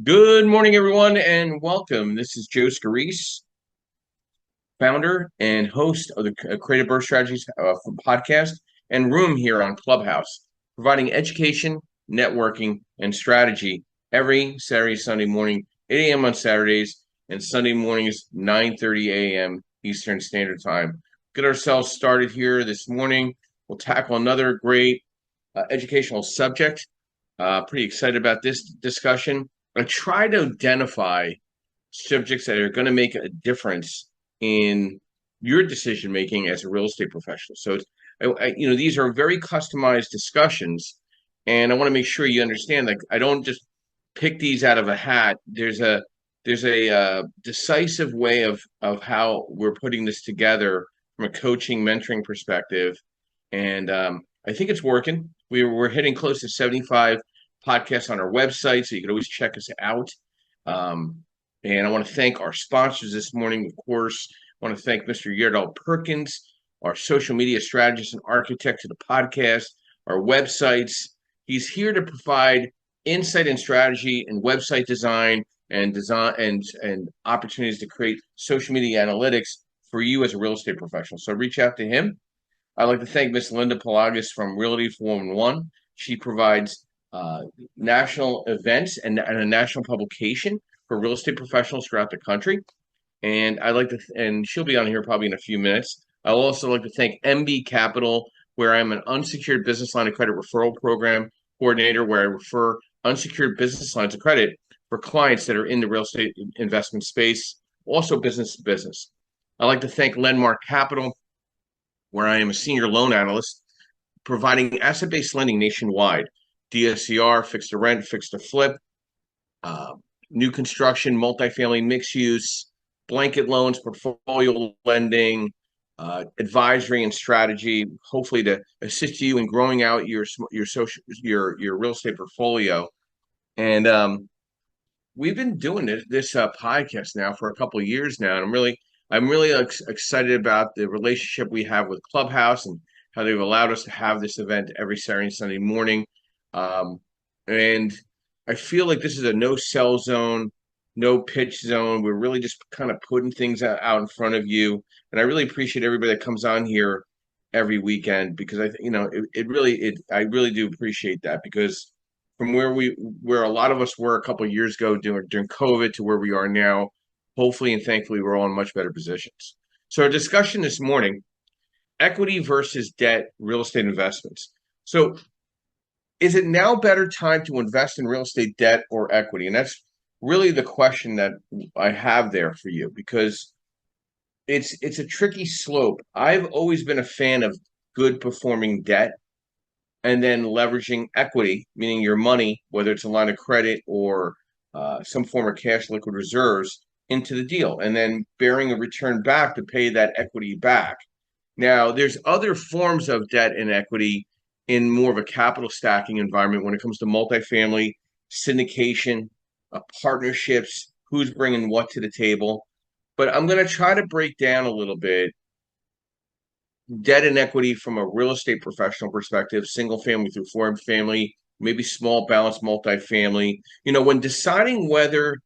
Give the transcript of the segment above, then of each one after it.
Good morning, everyone, and welcome. This is Joe Scarice, founder and host of the Creative Birth Strategies podcast and room here on Clubhouse, providing education, networking, and strategy every Saturday, Sunday morning, 8 a.m. on Saturdays, and Sunday mornings, 9:30 a.m. Eastern Standard Time. Get ourselves started here this morning. We'll tackle another great educational subject. Pretty excited about this discussion. I try to identify subjects that are going to make a difference in your decision making as a real estate professional. So, these are very customized discussions, and I want to make sure you understand. Like, I don't just pick these out of a hat. There's a decisive way of how we're putting this together from a coaching, mentoring perspective, and I think it's working. We're hitting close to 75 podcasts on our website, so you can always check us out. Um, and I want to thank our sponsors this morning, of course. I want to thank Mr. Yerdal Perkins, our social media strategist and architect to the podcast, our websites. He's here to provide insight and strategy and website design and opportunities to create social media analytics for you as a real estate professional. So reach out to him. I'd like to thank Miss Linda Pelagas from Realty 411. She provides national events and a national publication for real estate professionals throughout the country. And and she'll be on here probably in a few minutes. I'll also like to thank MB Capital, where I'm an unsecured business line of credit referral program coordinator, where I refer unsecured business lines of credit for clients that are in the real estate investment space, also business to business. I'd like to thank Lenmark Capital, where I am a senior loan analyst, providing asset-based lending nationwide, DSCR, fixed to rent, fixed to flip, uh, new construction, multifamily, mixed use, blanket loans, portfolio lending, advisory and strategy, hopefully to assist you in growing out your real estate portfolio. And we've been doing this podcast now for a couple of years now, and I'm really excited about the relationship we have with Clubhouse and how they've allowed us to have this event every Saturday and Sunday morning. And I feel like this is a no sell zone, no pitch zone. We're really just kind of putting things out in front of you, and I really appreciate everybody that comes on here every weekend because I really do appreciate that because from where a lot of us were a couple of years ago during COVID to where we are now, hopefully and thankfully we're all in much better positions. So our discussion this morning, equity versus debt real estate investments. So is it now better time to invest in real estate debt or equity? And that's really the question that I have there for you because it's a tricky slope. I've always been a fan of good performing debt and then leveraging equity, meaning your money, whether it's a line of credit or some form of cash liquid reserves, into the deal, and then bearing a return back to pay that equity back. Now, there's other forms of debt and equity in more of a capital stacking environment when it comes to multifamily, syndication, partnerships, who's bringing what to the table. But I'm going to try to break down a little bit debt and equity from a real estate professional perspective, single family through foreign family, maybe small balance multifamily. When deciding whether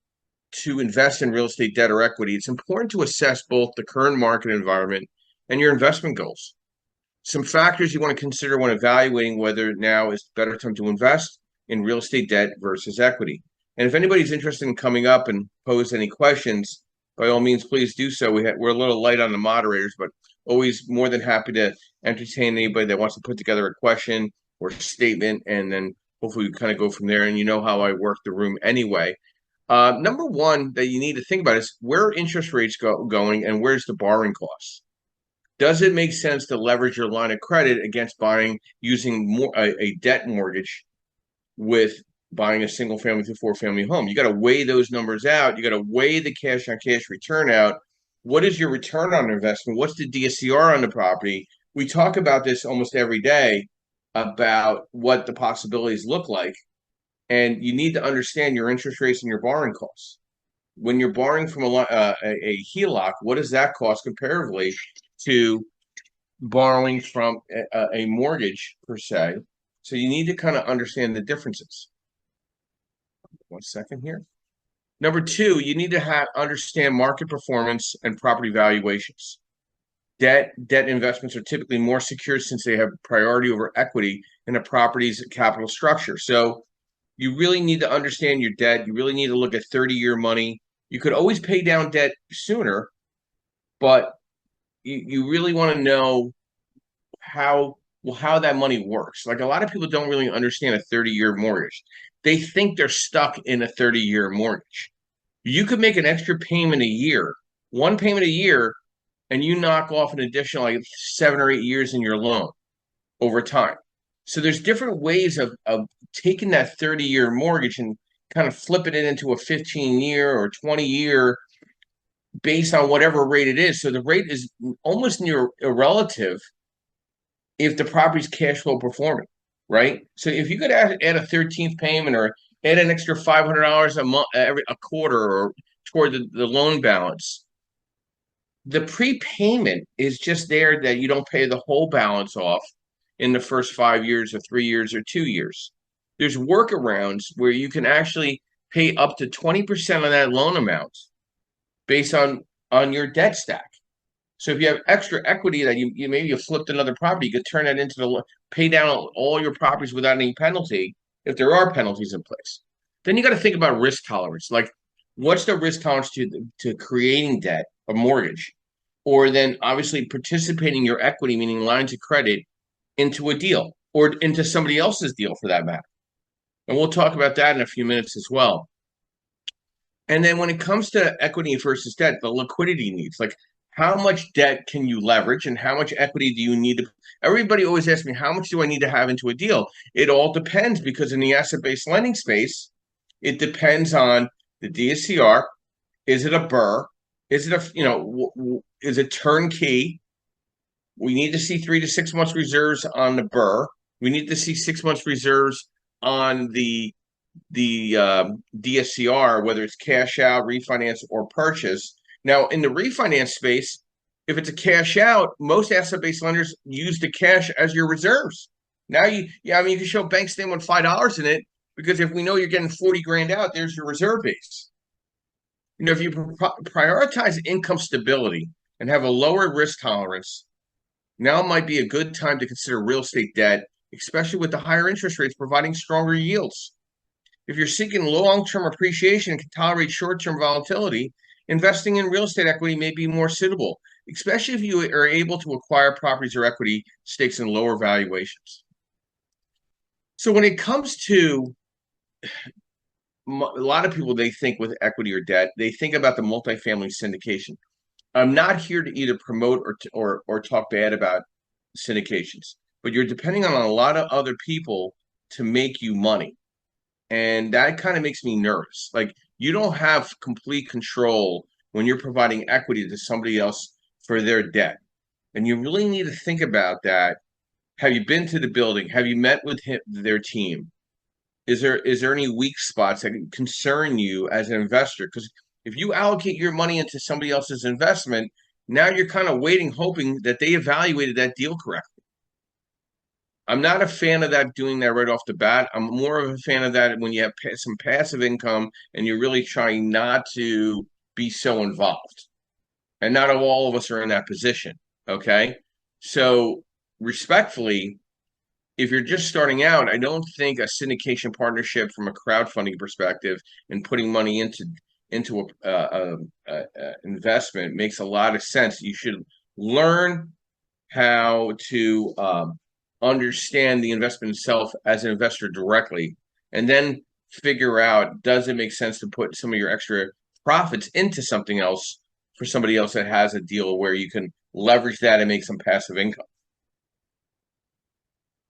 to invest in real estate debt or equity, it's important to assess both the current market environment and your investment goals. Some factors you want to consider when evaluating whether now is the better time to invest in real estate debt versus equity. And if anybody's interested in coming up and pose any questions, by all means, please do so. We're a little light on the moderators, but always more than happy to entertain anybody that wants to put together a question or statement, and then hopefully we kind of go from there. And you know how I work the room anyway. Number one that you need to think about is where are interest rates going and where's the borrowing costs? Does it make sense to leverage your line of credit against buying using a debt mortgage with buying a single family to four family home? You got to weigh those numbers out. You got to weigh the cash on cash return out. What is your return on investment? What's the DSCR on the property? We talk about this almost every day about what the possibilities look like. And you need to understand your interest rates and your borrowing costs. When you're borrowing from a HELOC, what does that cost comparatively to borrowing from a mortgage per se? So you need to kind of understand the differences. 1 second here. Number two, you need to understand market performance and property valuations. Debt investments are typically more secure since they have priority over equity in a property's capital structure. So you really need to understand your debt. You really need to look at 30-year money. You could always pay down debt sooner, but you really want to know how that money works. Like a lot of people don't really understand a 30-year mortgage. They think they're stuck in a 30-year mortgage. You could make an extra payment a year, one payment a year, and you knock off an additional like 7 or 8 years in your loan over time. So there's different ways of taking that 30-year mortgage and kind of flipping it into a 15-year or 20-year based on whatever rate it is. So the rate is almost near irrelative if the property's cash flow performing, right? So if you could add a 13th payment or add an extra $500 a month, every a quarter, or toward the loan balance, the prepayment is just there that you don't pay the whole balance off in the first 5 years or 3 years or 2 years. There's workarounds where you can actually pay up to 20% of that loan amount based on your debt stack. So if you have extra equity that you maybe you flipped another property, you could turn that into pay down all your properties without any penalty if there are penalties in place. Then you got to think about risk tolerance. Like, what's the risk tolerance to creating debt, a mortgage, or then obviously participating your equity, meaning lines of credit, into a deal or into somebody else's deal for that matter. And we'll talk about that in a few minutes as well. And then when it comes to equity versus debt, the liquidity needs, like how much debt can you leverage and how much equity do you need to? Everybody always asks me, how much do I need to have into a deal? It all depends because in the asset-based lending space, it depends on the DSCR. Is it a BRRRR? Is it is it turnkey? We need to see 3 to 6 months reserves on the BRRRR. We need to see 6 months reserves on the DSCR, whether it's cash out, refinance, or purchase. Now, in the refinance space, if it's a cash out, most asset-based lenders use the cash as your reserves. Now, you can show a bank statement with $5 in it because if we know you're getting 40 grand out, there's your reserve base. If you prioritize income stability and have a lower risk tolerance, now might be a good time to consider real estate debt, especially with the higher interest rates providing stronger yields. If you're seeking long-term appreciation and can tolerate short-term volatility, investing in real estate equity may be more suitable, especially if you are able to acquire properties or equity stakes in lower valuations. So when it comes to a lot of people, they think with equity or debt, they think about the multifamily syndication. I'm not here to either promote or talk bad about syndications, but you're depending on a lot of other people to make you money. And that kind of makes me nervous. Like, you don't have complete control when you're providing equity to somebody else for their debt. And you really need to think about that. Have you been to the building? Have you met with their team? Is there any weak spots that concern you as an investor? Because if you allocate your money into somebody else's investment, now you're kind of waiting, hoping that they evaluated that deal correctly. I'm not a fan of that, doing that right off the bat. I'm more of a fan of that when you have some passive income and you're really trying not to be so involved. And not all of us are in that position. Okay. So, respectfully, if you're just starting out, I don't think a syndication partnership from a crowdfunding perspective and putting money into a investment makes a lot of sense. You should learn how to understand the investment itself as an investor directly, and then figure out, does it make sense to put some of your extra profits into something else for somebody else that has a deal where you can leverage that and make some passive income.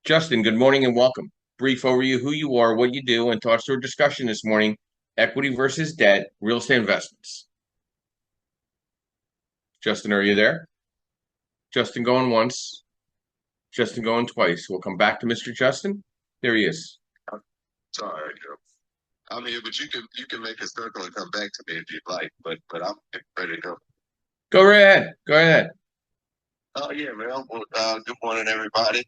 Justin, good morning and welcome. Brief overview, who you are, what you do, and thoughts to our discussion this morning: equity versus debt, real estate investments. Justin, are you there? Justin going once. Justin going twice. We'll come back to Mr. Justin. There he is. Sorry, Joe. I'm here, but you can make a circle and come back to me if you'd like. But I'm ready to go. Go right ahead. Go ahead. Oh yeah, man. Well, good morning, everybody.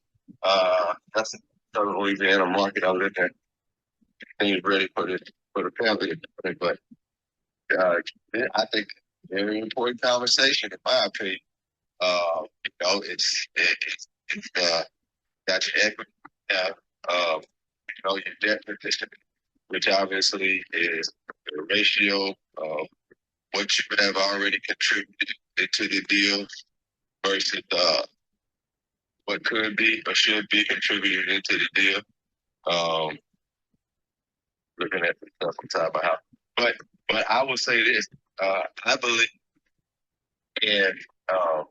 That's the Southern Louisiana market. I live there. And you're ready for the family. But uh, I think very important conversation in my opinion. It's got your equity, have, your debt position, which obviously is the ratio of what you have already contributed into the deal versus what could be or should be contributed into the deal. Um, Looking at the stuff on top of how, but but I will say this: I believe in um,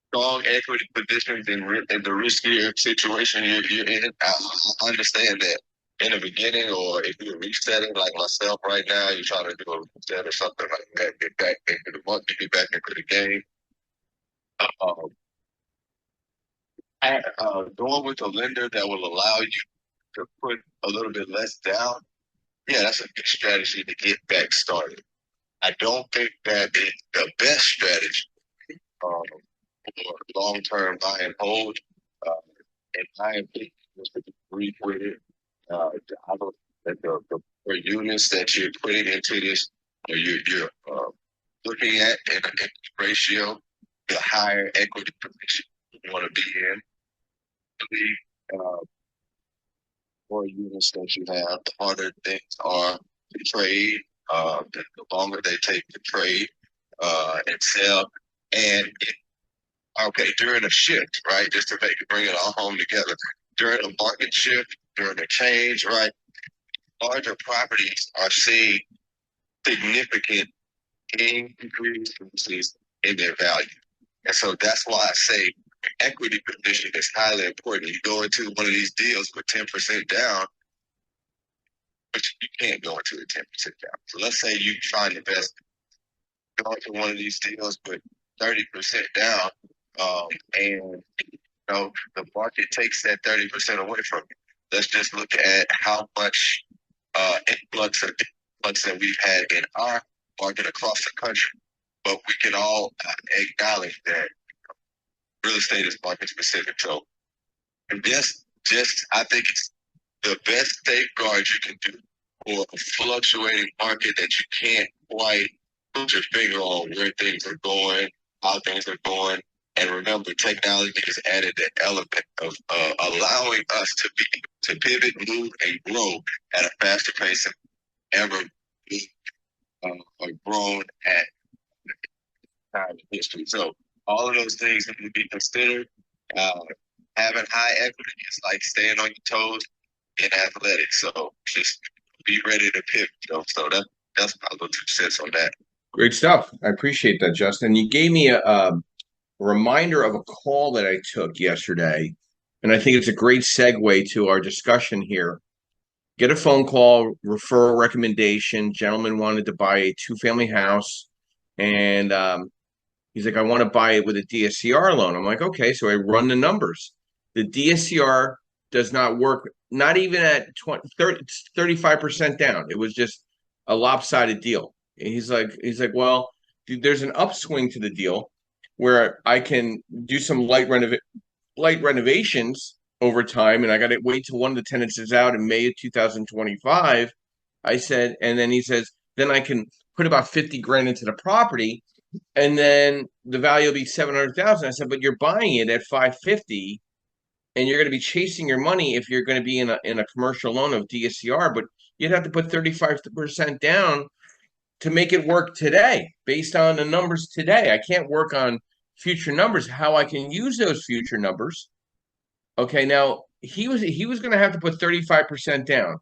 strong equity positions in the riskier situation you're in. I understand that in the beginning, or if you're resetting like myself right now, you're trying to do a reset or something like that, get back into the market, get back into the game. Um, Going with a lender that will allow you to put a little bit less down, yeah, that's a good strategy to get back started. I don't think that is the best strategy for long term buy and hold. Uh, in my opinion, just to be brief with it, I don't that the per units that you're putting into this, or you're looking at in a ratio, the higher equity position you want to be in. The more units that you have, the harder things are to trade. The longer they take to trade and sell, and okay, during a shift, right? Just to bring it all home together. During a market shift, during a change, right? Larger properties are seeing significant increases in their value. And so that's why I say equity position is highly important. You go into one of these deals with 10% down, but you can't go into it 10% down. So let's say you try to invest, go into one of these deals with 30% down, and the market takes that 30% away from you. Let's just look at how much influx that we've had in our market across the country. But we can all acknowledge that real estate is market specific. So just I think it's the best safeguard you can do for a fluctuating market that you can't quite put your finger on where things are going, how things are going. And remember, technology has added the element of allowing us to pivot, move, and grow at a faster pace than ever or grown at time in history. So all of those things need to be considered. Uh, Having high equity is like staying on your toes in athletics. So just be ready to pivot. So that's my little 2 cents on that. Great stuff. I appreciate that, Justin. You gave me a reminder of a call that I took yesterday, and I think it's a great segue to our discussion here. Get a phone call, referral recommendation. Gentleman wanted to buy a two-family house, and he's like, I want to buy it with a DSCR loan. I'm like, okay. So I run the numbers. The DSCR does not work, not even at 20, 30, 35% down. It was just a lopsided deal. And he's like, well, dude, there's an upswing to the deal where I can do some light renovations over time, and I got to wait till one of the tenants is out in May of 2025. I said, and then he says, then I can put about 50 grand into the property, and then the value will be 700,000. I said, but you're buying it at 550, and you're going to be chasing your money if you're going to be in a commercial loan of DSCR, but you'd have to put 35% down to make it work today based on the numbers today. I can't work on future numbers, how I can use those future numbers. Okay, now he was going to have to put 35% down.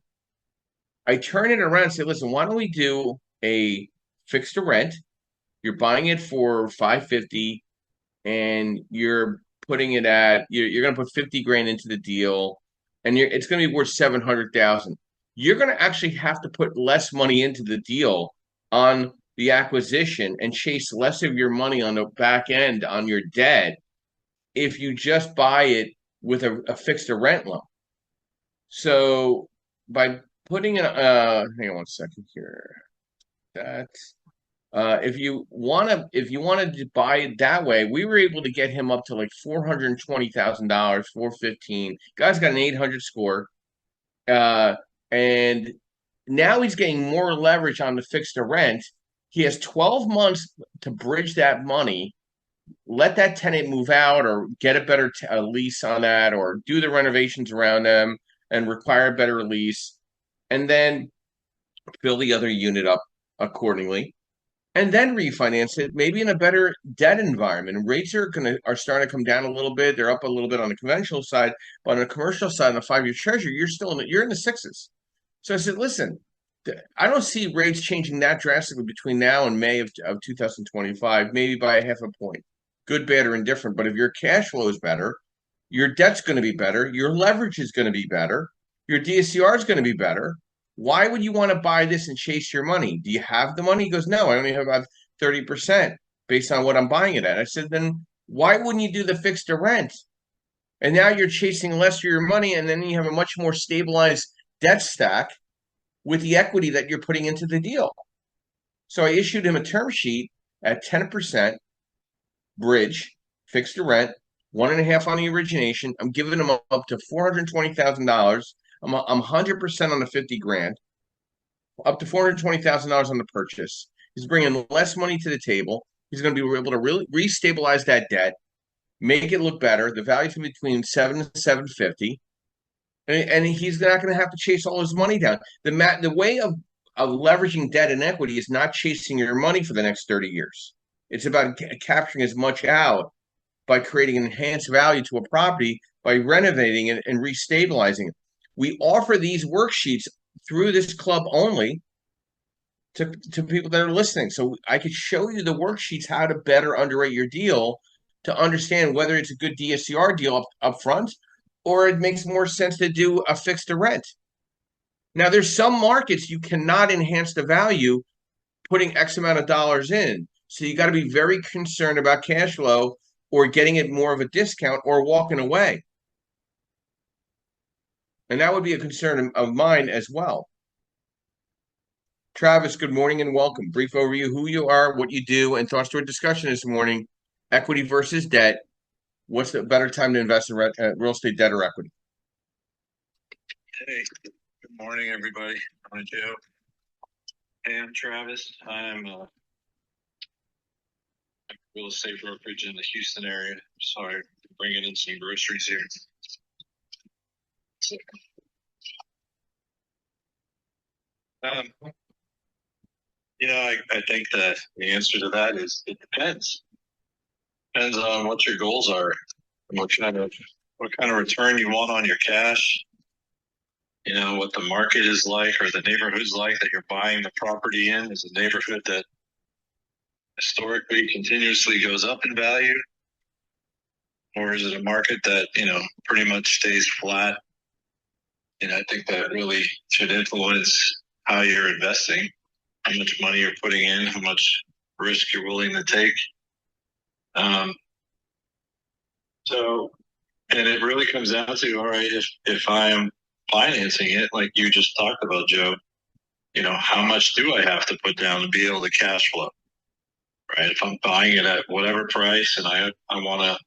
I turn it around and say, listen, why don't we do a fixed to rent? You're buying it for 550 and you're putting it at you're going to put 50 grand into the deal, and it's going to be worth 700,000. You're going to actually have to put less money into the deal on the acquisition and chase less of your money on the back end on your debt if you just buy it with a fixed to rent loan. So by putting in hang on one second here. That if you wanted to buy it that way, we were able to get him up to like $420,000, 415. Guy's got an 800 score, and now he's getting more leverage on the fixed to rent. He has 12 months to bridge that money, let that tenant move out or get a better lease on that or do the renovations around them and require a better lease, and then fill the other unit up accordingly, and then refinance it maybe in a better debt environment. And rates are starting to come down a little bit. They're up a little bit on the conventional side, but on the commercial side, on the 5-year treasury, you're in the sixes. So I said, listen, I don't see rates changing that drastically between now and May of 2025, maybe by a half a point. Good, bad, or indifferent. But if your cash flow is better, your debt's going to be better, your leverage is going to be better, your DSCR is going to be better. Why would you want to buy this and chase your money? Do you have the money? He goes, no, I only have about 30% based on what I'm buying it at. I said, then why wouldn't you do the fixed to rent? And now you're chasing less for your money, and then you have a much more stabilized debt stack with the equity that you're putting into the deal. So I issued him a term sheet at 10% bridge, fixed to rent, 1.5 on the origination. I'm giving him up to $420,000. I'm 100% on the 50 grand, up to $420,000 on the purchase. He's bringing less money to the table. He's going to be able to really restabilize that debt, make it look better. The value's between 7 and 750, and he's not going to have to chase all his money down. The way of leveraging debt and equity is not chasing your money for the next 30 years. It's about capturing as much out by creating enhanced value to a property by renovating it and restabilizing it. We offer these worksheets through this club only to people that are listening. So I could show you the worksheets how to better underwrite your deal to understand whether it's a good DSCR deal up front or it makes more sense to do a fixed to rent. Now, there's some markets you cannot enhance the value putting X amount of dollars in. So you got to be very concerned about cash flow or getting it more of a discount or walking away. And that would be a concern of mine as well. Travis, good morning and welcome. Brief overview, who you are, what you do, and thoughts to our discussion this morning. Equity versus debt. What's the better time to invest in real estate, debt, or equity? Hey, good morning, everybody. I'm Joe. Hey, I'm Travis. I'm a real estate brokerage in the Houston area. Sorry, bringing in some groceries here. So, I think that the answer to that is it depends. Depends on what your goals are and what kind of return you want on your cash. What the market is like or the neighborhood's like that you're buying the property in. Is a neighborhood that historically continuously goes up in value? Or is it a market that, pretty much stays flat? And I think that really should influence how you're investing, how much money you're putting in, how much risk you're willing to take. And it really comes down to, all right, if I'm financing it, like you just talked about, Joe, how much do I have to put down to be able to cash flow? Right? If I'm buying it at whatever price and I want to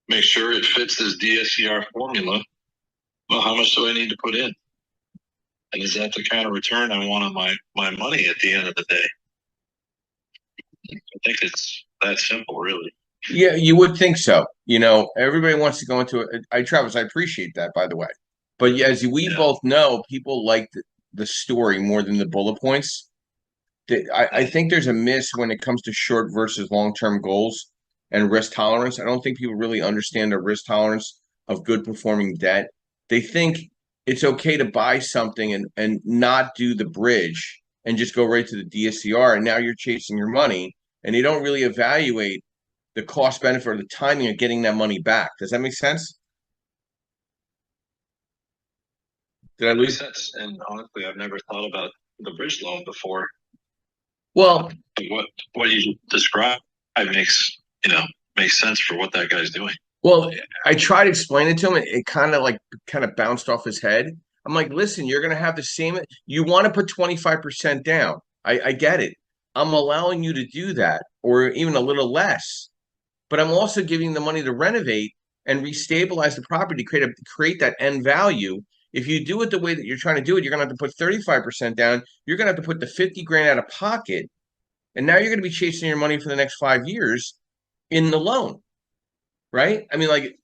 make sure it fits this DSCR formula, well, how much do I need to put in? And is that the kind of return I want on my money at the end of the day? I think it's that simple, really. Yeah, you would think so. Everybody wants to go into it. Travis, I appreciate that, by the way. But as we both know, people like the story more than the bullet points. I think there's a miss when it comes to short versus long-term goals and risk tolerance. I don't think people really understand the risk tolerance of good performing debt. They think it's okay to buy something and not do the bridge and just go right to the DSCR, and now you're chasing your money, and they don't really evaluate the cost benefit or the timing of getting that money back. Does that make sense? Did I lose sense? And honestly, I've never thought about the bridge loan before. Well, what you described makes sense for what that guy's doing. Well, I tried to explain it to him. It kind of bounced off his head. I'm like, listen, you're going to have the same. You want to put 25% down. I get it. I'm allowing you to do that, or even a little less. But I'm also giving the money to renovate and restabilize the property to create that end value. If you do it the way that you're trying to do it, you're going to have to put 35% down. You're going to have to put the 50 grand out of pocket And now you're going to be chasing your money for the next 5 years in the loan, right? I mean, like,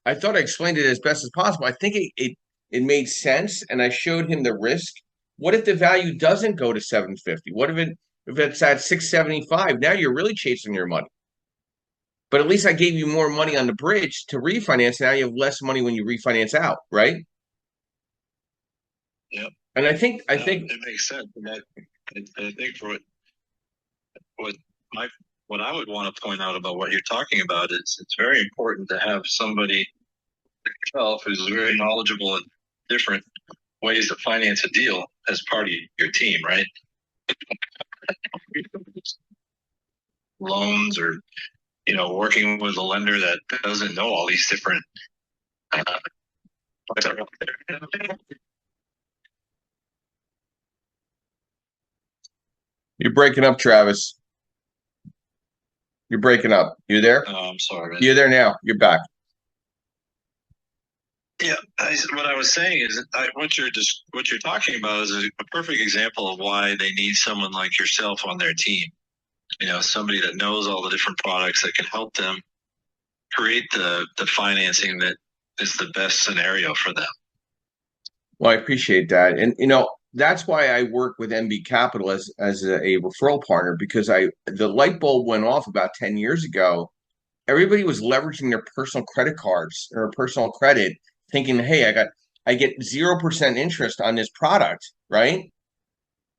I thought I explained it as best as possible. I think it made sense, and I showed him the risk. What if the value doesn't go to 750? What if it's at 675? Now you're really chasing your money. But at least I gave you more money on the bridge to refinance. Now you have less money when you refinance out, right? Yep. And I think it makes sense. And I think for what my what I would want to point out about what you're talking about is it's very important to have somebody like yourself who's very knowledgeable in different ways to finance a deal as part of your team, right? Loans or working with a lender that doesn't know all these different you're breaking up, Travis. You're breaking up. You there? Oh, I'm sorry, man. You're there now. You're back. Yeah, what I was saying is what you're talking about is a perfect example of why they need someone like yourself on their team. Somebody that knows all the different products that can help them create the financing that is the best scenario for them. Well, I appreciate that. And that's why I work with MB Capital as a referral partner, because the light bulb went off about 10 years ago. Everybody was leveraging their personal credit cards or personal credit, thinking, hey, I get 0% interest on this product, right?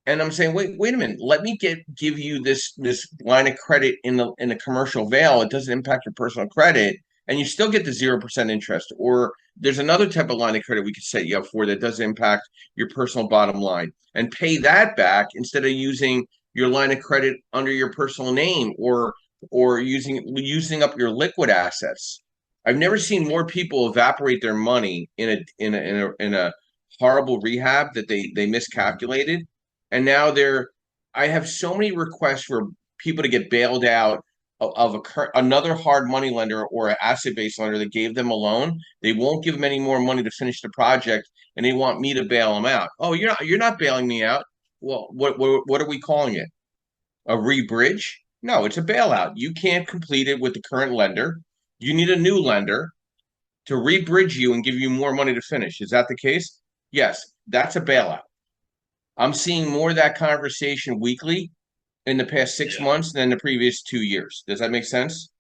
And I'm saying, wait a minute, let me give you this line of credit in the commercial veil. It doesn't impact your personal credit, and you still get the 0% interest. Or there's another type of line of credit we could set you up for that doesn't impact your personal bottom line, and pay that back instead of using your line of credit under your personal name or using up your liquid assets. I've never seen more people evaporate their money in a horrible rehab that they miscalculated, and now I have so many requests for people to get bailed out of another hard money lender or an asset-based lender that gave them a loan. They won't give them any more money to finish the project, and they want me to bail them out. Oh, you're not bailing me out. Well, what are we calling it? A rebridge? No, it's a bailout. You can't complete it with the current lender. You need a new lender to rebridge you and give you more money to finish. Is that the case? Yes, that's a bailout. I'm seeing more of that conversation weekly in the past 6 months than the previous 2 years. Does that make sense?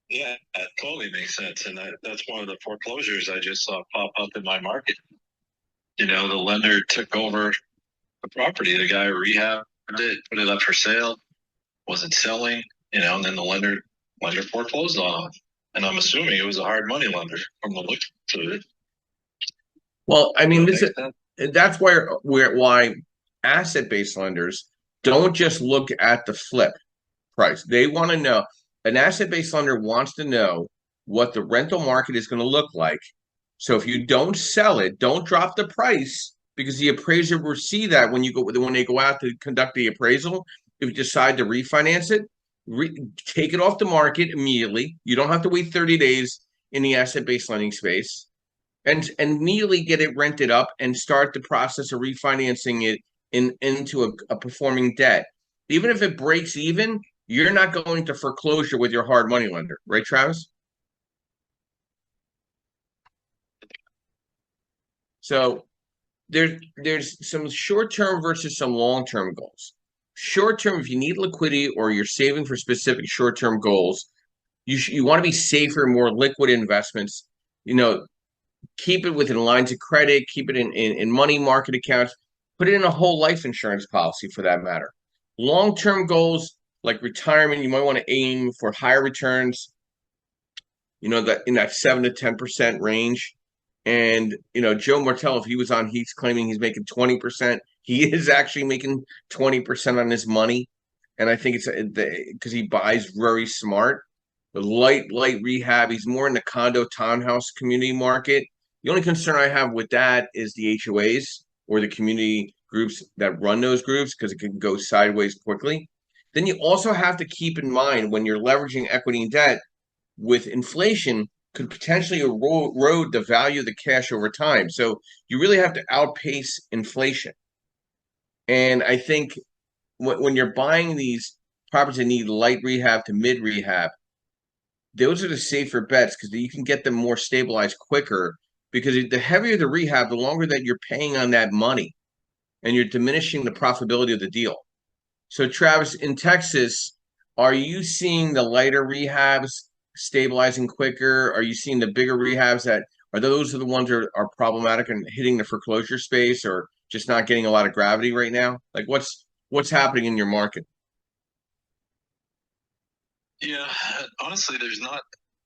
Yeah, that totally makes sense. And that's one of the foreclosures I just saw pop up in my market. The lender took over the property. The guy rehabbed it, put it up for sale, wasn't selling, and then the lender foreclosed on him. And I'm assuming it was a hard money lender from the look of it. Well, I mean, that's why asset-based lenders don't just look at the flip price. They want to know, an asset-based lender wants to know what the rental market is going to look like. So if you don't sell it, don't drop the price, because the appraiser will see that when they go out to conduct the appraisal. If you decide to refinance it, take it off the market immediately. You don't have to wait 30 days in the asset-based lending space, and immediately get it rented up and start the process of refinancing it into a performing debt. Even if it breaks even, you're not going to foreclosure with your hard money lender, right, Travis? So there's some short-term versus some long-term goals. Short-term, if you need liquidity or you're saving for specific short-term goals, you want to be safer, more liquid investments. Keep it within lines of credit, keep it in money market accounts, put it in a whole life insurance policy for that matter. Long-term goals like retirement, you might want to aim for higher returns, that in that 7 to 10% range. And Joe Martell, if he was on, he's claiming he's making 20%. He is actually making 20% on his money, and I think it's because he buys very smart. The light rehab. He's more in the condo townhouse community market. The only concern I have with that is the HOAs or the community groups that run those groups, because it can go sideways quickly. Then you also have to keep in mind, when you're leveraging equity and debt, with inflation, could potentially erode the value of the cash over time. So you really have to outpace inflation. And I think when you're buying these properties that need light rehab to mid rehab, those are the safer bets because you can get them more stabilized quicker. Because the heavier the rehab, the longer that you're paying on that money, and you're diminishing the profitability of the deal. So, Travis, in Texas, are you seeing the lighter rehabs stabilizing quicker? Are you seeing the bigger rehabs that are those the ones that are problematic and hitting the foreclosure space, or just not getting a lot of gravity right now? Like, what's happening in your market? Yeah, honestly, there's not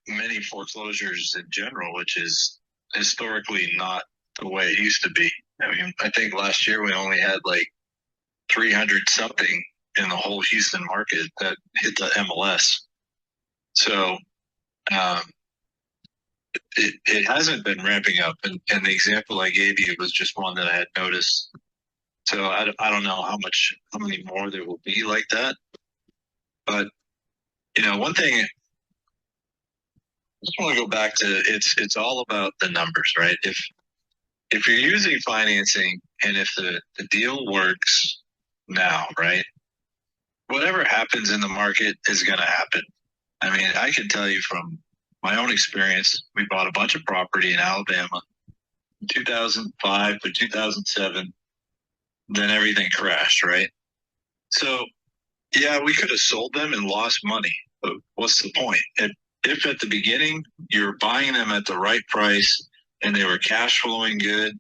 many foreclosures in general, which is historically not the way it used to be. I mean, I think last year we only had like 300 something in the whole Houston market that hit the MLS. So um, it hasn't been ramping up. And the example I gave you was just one that I had noticed. So I don't know how many more there will be like that. But, one thing I just want to go back to, it's all about the numbers, right? If you're using financing and if the deal works now, right? Whatever happens in the market is going to happen. I mean, I can tell you from my own experience, we bought a bunch of property in Alabama in 2005 to 2007. Then everything crashed, right? So, yeah, we could have sold them and lost money, but what's the point? If at the beginning you're buying them at the right price and they were cash flowing good,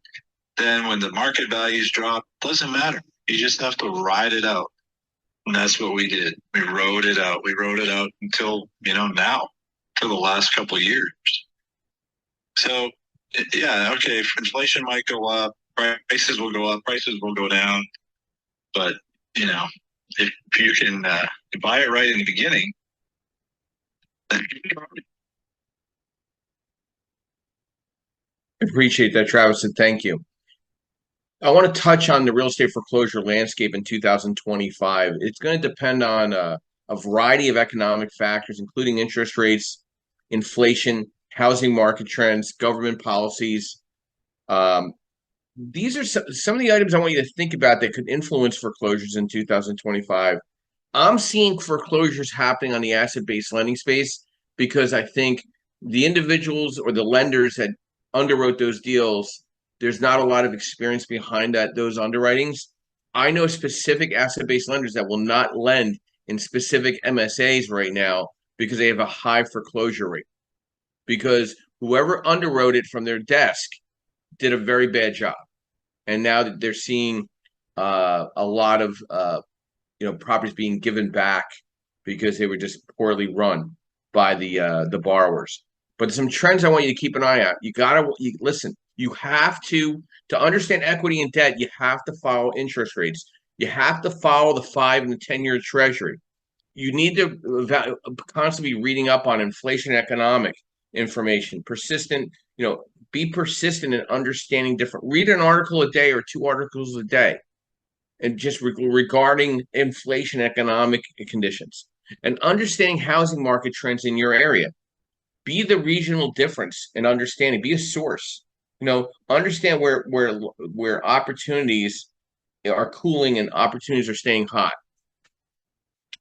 then when the market values drop, doesn't matter. You just have to ride it out. And that's what we did. We rode it out. We rode it out until, now, to the last couple of years. So, yeah, okay, inflation might go up, prices will go up, prices will go down. But, if you can buy it right in the beginning, then Appreciate that, Travis, and thank you. I want to touch on the real estate foreclosure landscape in 2025. It's going to depend on a variety of economic factors, including interest rates, inflation, housing market trends, government policies. Um, these are some of the items I want you to think about that could influence foreclosures in 2025. I'm seeing foreclosures happening on the asset-based lending space because I think the individuals or the lenders that underwrote those deals, there's not a lot of experience behind those underwritings. I know specific asset-based lenders that will not lend in specific MSAs right now because they have a high foreclosure rate. Because whoever underwrote it from their desk did a very bad job, and now that they're seeing a lot of properties being given back because they were just poorly run by the borrowers. But some trends I want you to keep an eye on. Listen. You have to understand equity and debt. You have to follow interest rates. You have to follow the 5 and the 10-year Treasury. You need to constantly be reading up on inflation, economic information. Be persistent in understanding different. Read an article a day or 2 articles a day and just regarding inflation, economic conditions, and understanding housing market trends in your area. Be the regional difference in understanding. Be a source. Understand where opportunities are cooling and opportunities are staying hot,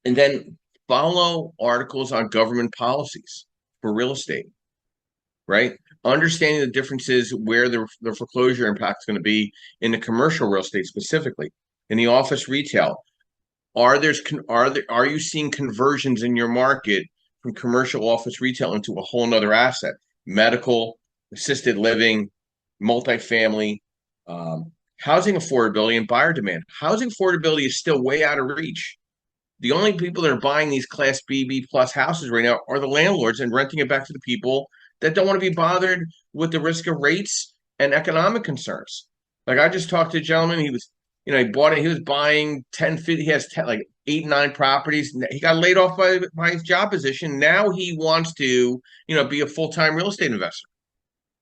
and then follow articles on government policies for real estate. Right, understanding the differences where the foreclosure impact is going to be in the commercial real estate specifically, in the office retail. Are you seeing conversions in your market from commercial office retail into a whole nother asset? Medical, assisted living, multifamily, housing affordability, and buyer demand. Housing affordability is still way out of reach. The only people that are buying these Class B plus houses right now are the landlords and renting it back to the people that don't want to be bothered with the risk of rates and economic concerns. Like I just talked to a gentleman, he bought it. He was buying 10, 50, he has 10, like 8, 9 properties. He got laid off by his job position. Now he wants to, be a full-time real estate investor.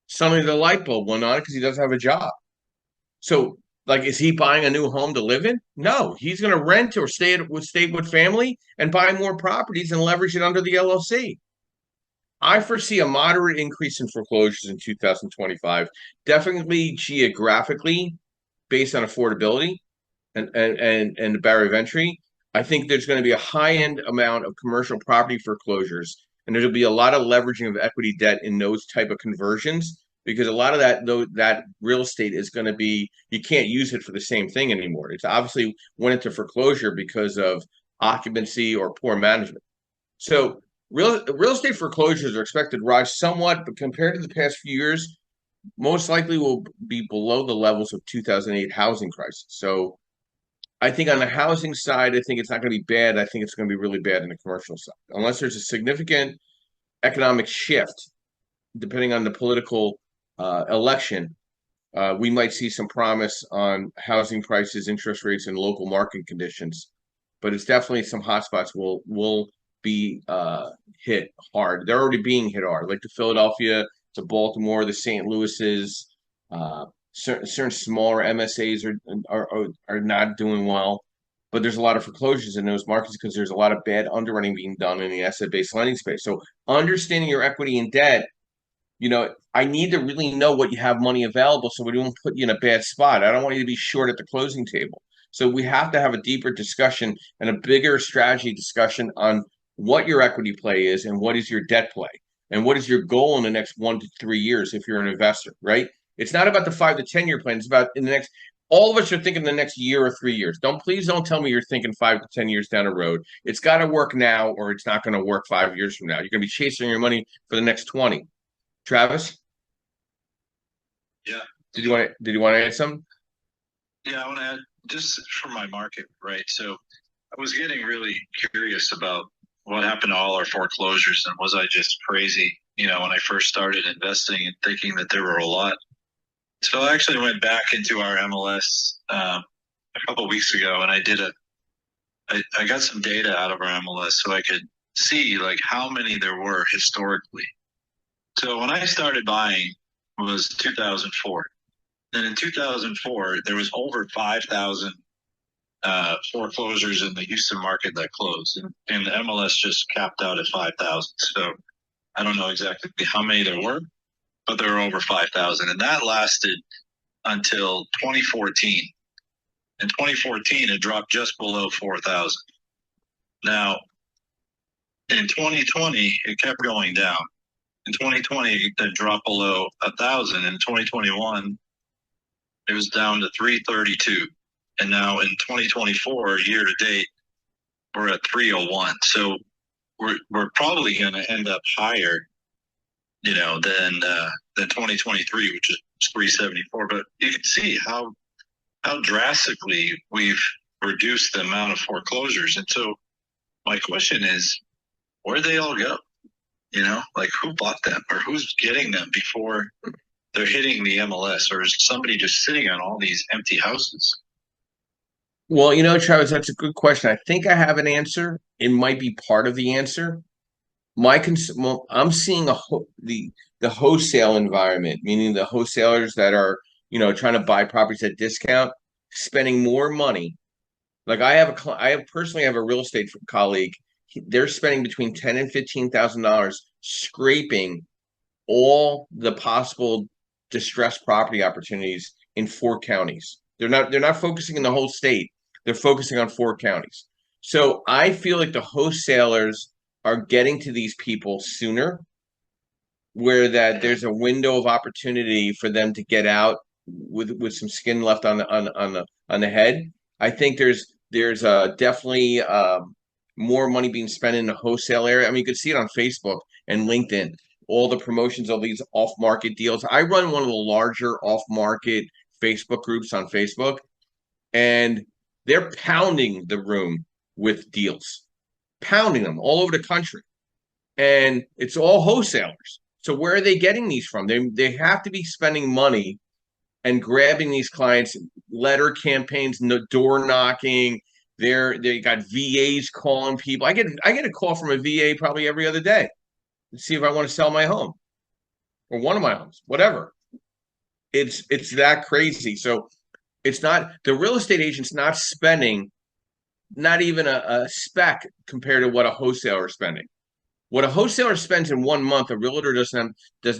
Suddenly the light bulb went on because he doesn't have a job. So, like, is he buying a new home to live in? No, he's going to rent or stay with family and buy more properties and leverage it under the LLC. I foresee a moderate increase in foreclosures in 2025, definitely geographically based on affordability. and the barrier of entry. I think there's going to be a high end amount of commercial property foreclosures, and there'll be a lot of leveraging of equity debt in those type of conversions because a lot of that though that real estate is going to be you can't use it for the same thing anymore. It's obviously went into foreclosure because of occupancy or poor management. So real estate foreclosures are expected to rise somewhat, but compared to the past few years, most likely will be below the levels of 2008 housing crisis. So I think on the housing side, I think it's not going to be bad. I think it's going to be really bad in the commercial side, unless there's a significant economic shift, depending on the political election. We might see some promise on housing prices, interest rates, and local market conditions. But it's definitely some hotspots will be hit hard. They're already being hit hard, like the Philadelphia, the Baltimore, the St. Louis's. Certain smaller MSAs are not doing well, but there's a lot of foreclosures in those markets because there's a lot of bad underwriting being done in the asset-based lending space. So understanding your equity and debt, I need to really know what you have money available so we don't put you in a bad spot. I don't want you to be short at the closing table. So we have to have a deeper discussion and a bigger strategy discussion on what your equity play is and what is your debt play and what is your goal in the next 1 to 3 years if you're an investor, right? It's not about the 5 to 10 year plan. It's about in the next. All of us are thinking the next year or 3 years. Don't tell me you're thinking 5 to 10 years down the road. It's got to work now, or it's not going to work 5 years from now. You're going to be chasing your money for the next 20. Travis, Yeah. did you want to add something? Yeah, I want to add just for my market, right? So I was getting really curious about what happened to all our foreclosures and was I just crazy, when I first started investing and thinking that there were a lot. So I actually went back into our MLS a couple of weeks ago and I got some data out of our MLS so I could see like how many there were historically. So when I started buying was 2004. And in 2004, there was over 5,000 foreclosures in the Houston market that closed, and the MLS just capped out at 5,000. So I don't know exactly how many there were, but there were over 5,000, and that lasted until 2014. In 2014, it dropped just below 4,000. Now, in 2020, it kept going down. In 2020, it dropped below 1,000. In 2021, it was down to 332. And now in 2024, year to date, we're at 301. So we're probably going to end up higher, than 2023, which is 374. But you can see how drastically we've reduced the amount of foreclosures. And so my question is, where'd they all go? Like who bought them or who's getting them before they're hitting the MLS, or is somebody just sitting on all these empty houses? Well, Travis, that's a good question. I think I have an answer. It might be part of the answer. Well, I'm seeing the wholesale environment, meaning the wholesalers that are trying to buy properties at discount, spending more money. Like I personally have a real estate colleague. They're spending between $10,000 and $15,000 scraping all the possible distressed property opportunities in 4 counties. They're not focusing in the whole state. They're focusing on 4 counties. So I feel like the wholesalers are getting to these people sooner, where that there's a window of opportunity for them to get out with some skin left on the head. I think there's definitely more money being spent in the wholesale area. I mean, you could see it on Facebook and LinkedIn, all the promotions of these off-market deals. I run one of the larger off-market Facebook groups on Facebook, and they're pounding the room with deals, pounding them all over the country. And it's all wholesalers. So where are they getting these from? They have to be spending money and grabbing these clients, letter campaigns, no door knocking. They got VAs calling people. I get a call from a VA probably every other day to see if I want to sell my home or one of my homes, whatever. It's that crazy. So it's not the real estate agent's not spending not even a speck compared to what a wholesaler is spending. What a wholesaler spends in 1 month, a realtor does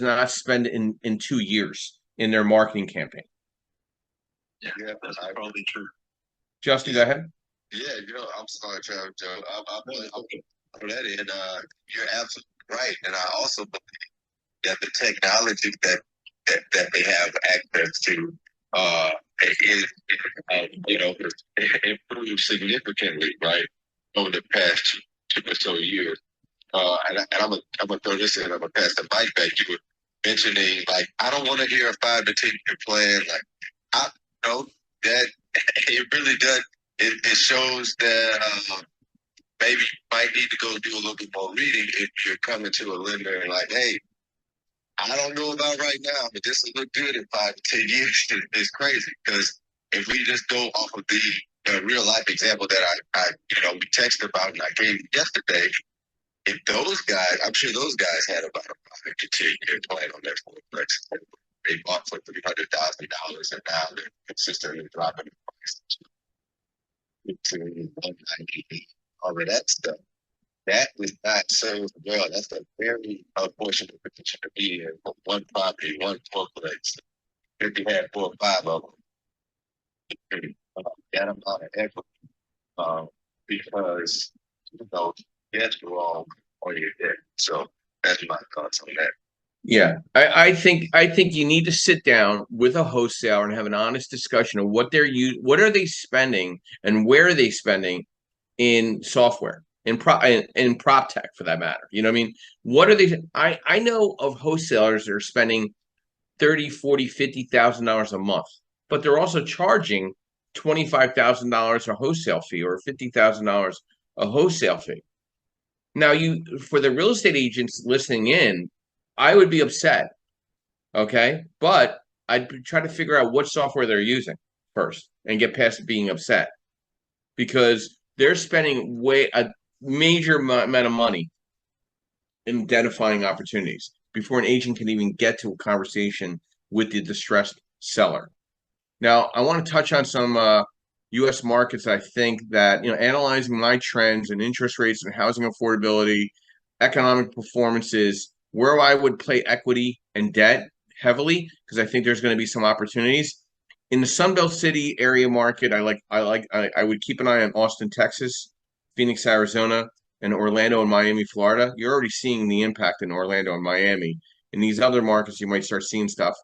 not spend in 2 years in their marketing campaign. Yeah, that's probably true. Justin, go ahead. Yeah, I'm sorry, Travis, Joe. I'm on that end. You're absolutely right, and I also believe that the technology that they have access to uh, is improved significantly, right, over the past two or so years. I'm gonna throw this in. I'm gonna pass the mic back. You were mentioning like I don't want to hear a 5 to 10 year plan. Like I know that it really does. It shows that maybe you might need to go do a little bit more reading if you're coming to a lender and like, hey, I don't know about right now, but this will look good in 5 to 10 years. It's crazy because if we just go off of the real life example that we texted about and I gave you yesterday, if those guys, I'm sure those guys had about a 5 to 10 year plan on their fourplex. They bought for $300,000 and now they're consistently dropping the price to 190, all of that stuff. That is not served well. That's a very unfortunate position to be in for one property, one fourplex. If you had 4 or 5 of them, that amount of equity, because that's wrong on your debt. So that's my thoughts on that. Yeah, I think you need to sit down with a wholesaler and have an honest discussion of what what are they spending and where are they spending in software in prop tech for that matter. You know what I mean? What are they? I know of wholesalers that are spending 30, 40, $50,000 a month, but they're also charging $25,000 a wholesale fee or $50,000 a wholesale fee. Now, for the real estate agents listening in, I would be upset. Okay, but I'd try to figure out what software they're using first and get past being upset because they're spending a major amount of money in identifying opportunities before an agent can even get to a conversation with the distressed seller. Now, I want to touch on some U.S. markets. I think that analyzing my trends and interest rates and housing affordability, economic performances, where I would play equity and debt heavily because I think there's going to be some opportunities in the Sunbelt City area market. I would keep an eye on Austin, Texas, Phoenix, Arizona, and Orlando and Miami, Florida. You're already seeing the impact in Orlando and Miami. In these other markets, you might start seeing stuff.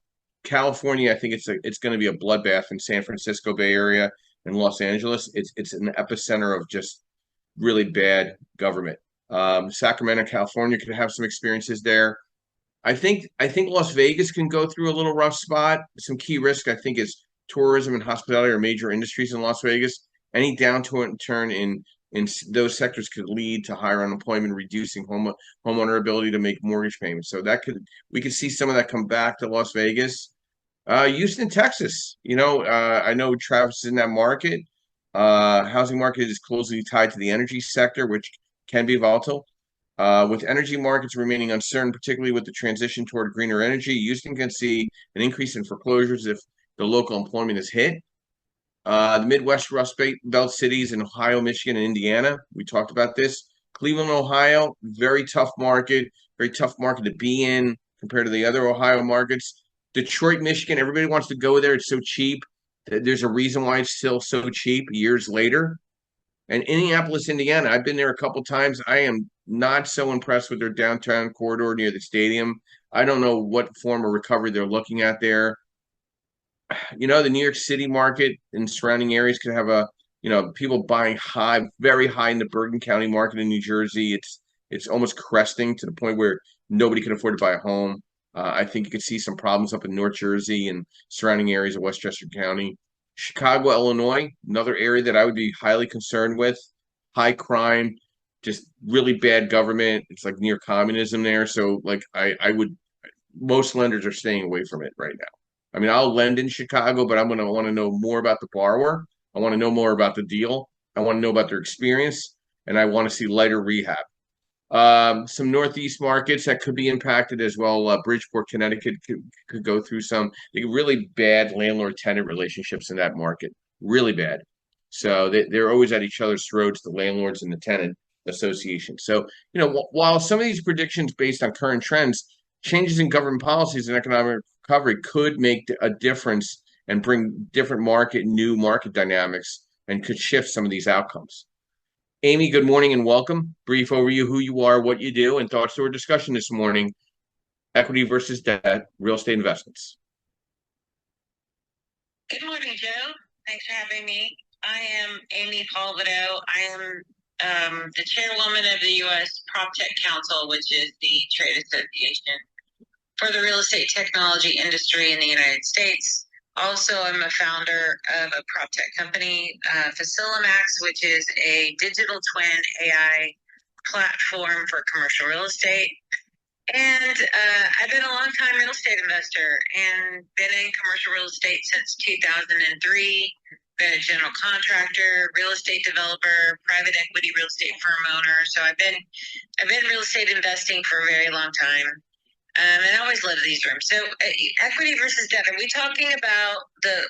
California, I think it's going to be a bloodbath in San Francisco Bay Area and Los Angeles. It's an epicenter of just really bad government. Sacramento, California could have some experiences there. I think Las Vegas can go through a little rough spot. Some key risk I think is tourism and hospitality are major industries in Las Vegas. Any downturn in those sectors could lead to higher unemployment, reducing homeowner ability to make mortgage payments. So we could see some of that come back to Las Vegas. Houston, Texas. I know Travis is in that market. Housing market is closely tied to the energy sector, which can be volatile. With energy markets remaining uncertain, particularly with the transition toward greener energy, Houston can see an increase in foreclosures if the local employment is hit. The Midwest Rust Belt cities in Ohio, Michigan, and Indiana. We talked about this. Cleveland, Ohio, very tough market to be in compared to the other Ohio markets. Detroit, Michigan, everybody wants to go there. It's so cheap. There's a reason why it's still so cheap years later. And Indianapolis, Indiana, I've been there a couple times. I am not so impressed with their downtown corridor near the stadium. I don't know what form of recovery they're looking at there. The New York City market and surrounding areas could have people buying very high in the Bergen County market in New Jersey. It's almost cresting to the point where nobody can afford to buy a home. I think you could see some problems up in North Jersey and surrounding areas of Westchester County. Chicago, Illinois, another area that I would be highly concerned with. High crime, just really bad government. It's like near communism there. So most lenders are staying away from it right now. I mean, I'll lend in Chicago, but I'm going to want to know more about the borrower. I want to know more about the deal. I want to know about their experience, and I want to see lighter rehab. Some Northeast markets that could be impacted as well. Bridgeport, Connecticut could go through some really bad landlord-tenant relationships in that market. Really bad. So they're always at each other's throats, the landlords and the tenant association. So, while some of these predictions based on current trends, changes in government policies and economic recovery could make a difference and bring new market dynamics and could shift some of these outcomes. Amy, good morning and welcome. Brief overview, who you are, what you do, and thoughts to our discussion this morning, equity versus debt, real estate investments. Good morning, Joe. Thanks for having me. I am Amy Palvido. I am the chairwoman of the U.S. PropTech Council, which is the trade association for the real estate technology industry in the United States. Also, I'm a founder of a PropTech company, Facilimax, which is a digital twin AI platform for commercial real estate. And I've been a long-time real estate investor and been in commercial real estate since 2003. Been a general contractor, real estate developer, private equity real estate firm owner. So I've been real estate investing for a very long time. And I always love these rooms. So equity versus debt. Are we talking about the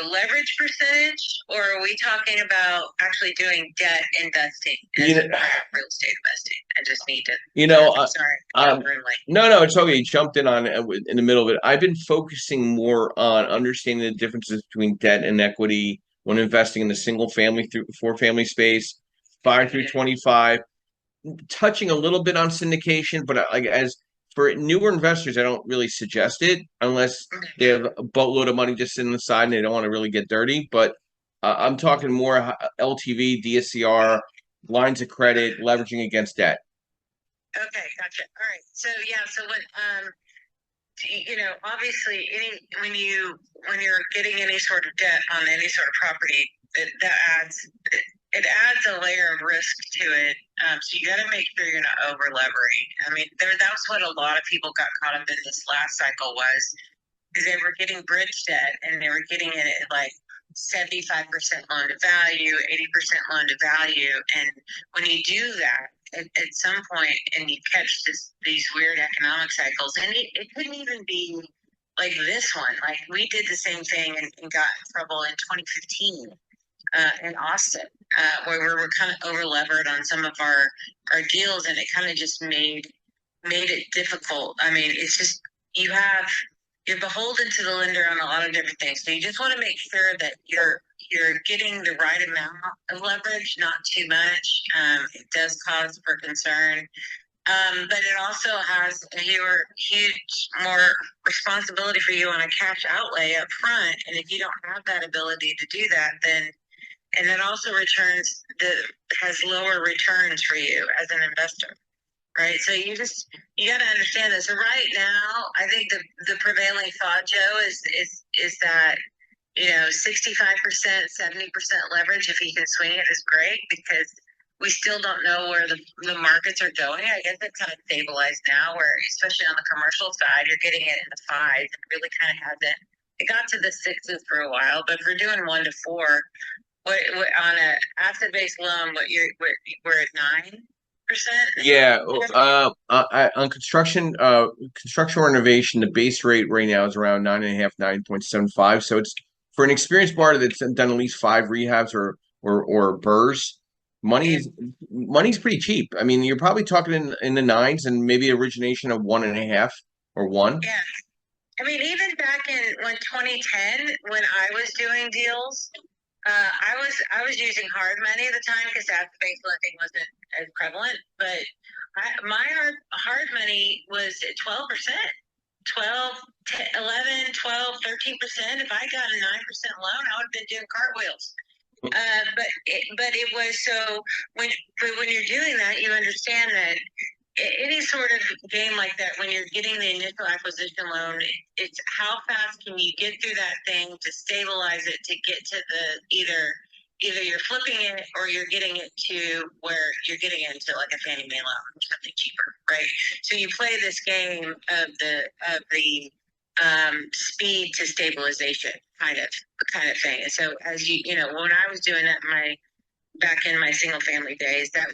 leverage percentage, or are we talking about actually doing debt investing as real estate investing? I just need to. Sorry. No, it's okay. You jumped in on in the middle of it. I've been focusing more on understanding the differences between debt and equity when investing in the single family through 4-family space, 5 through 25, touching a little bit on syndication, but as for newer investors, I don't really suggest it unless they have a boatload of money just sitting on the side and they don't want to really get dirty. But I'm talking more LTV, DSCR, lines of credit, leveraging against debt. Okay, gotcha. All right. So what obviously when you're getting any sort of debt on any sort of property, it adds a layer of risk to it. So you got to make sure you're not over levering. I mean, that's what a lot of people got caught up in this last cycle is they were getting bridge debt and they were getting it at like 75% loan to value, 80% loan to value. And when you do that at some point and you catch these weird economic cycles, and it couldn't even be like this one. Like we did the same thing and got in trouble in 2015 in Austin, where we were kind of over levered on some of our deals, and it kind of just made it difficult. I mean, it's just you're beholden to the lender on a lot of different things. So you just want to make sure that you're getting the right amount of leverage, not too much. It does cause for concern. But it also has a huge more responsibility for you on a cash outlay up front. And if you don't have that ability to do that, and it also has lower returns for you as an investor. Right. So you got to understand this. So right now, I think the prevailing thought, Joe, is that, 65%, 70% leverage, if you can swing it, is great, because we still don't know where the markets are going. I guess it's kind of stabilized now, where especially on the commercial side, you're getting it in the 5s. It really kind of hasn't. It got to the 6s for a while, but if we're doing 1 to 4, what on an asset-based loan, we're at 9%. Yeah, on construction renovation, the base rate right now is around 9.5, 9.75. So it's for an experienced buyer that's done at least 5 rehabs or burrs. Money's pretty cheap. I mean, you're probably talking in the 9s and maybe origination of 1.5 or 1. Yeah, I mean, even back in 2010, when I was doing deals, I was using hard money at the time because asset-based lending wasn't as prevalent. But my hard money was at 12%, 12, 11, 12, 13%. If I got a 9% loan, I would have been doing cartwheels. But it was so when you're doing that, you understand that any sort of game like that, when you're getting the initial acquisition loan, it's how fast can you get through that thing to stabilize it, to get to the either you're flipping it or you're getting it to where you're getting into like a Fannie Mae loan or something cheaper, right? So you play this game of the speed to stabilization kind of thing. And so as when I was doing that back in my single family days, that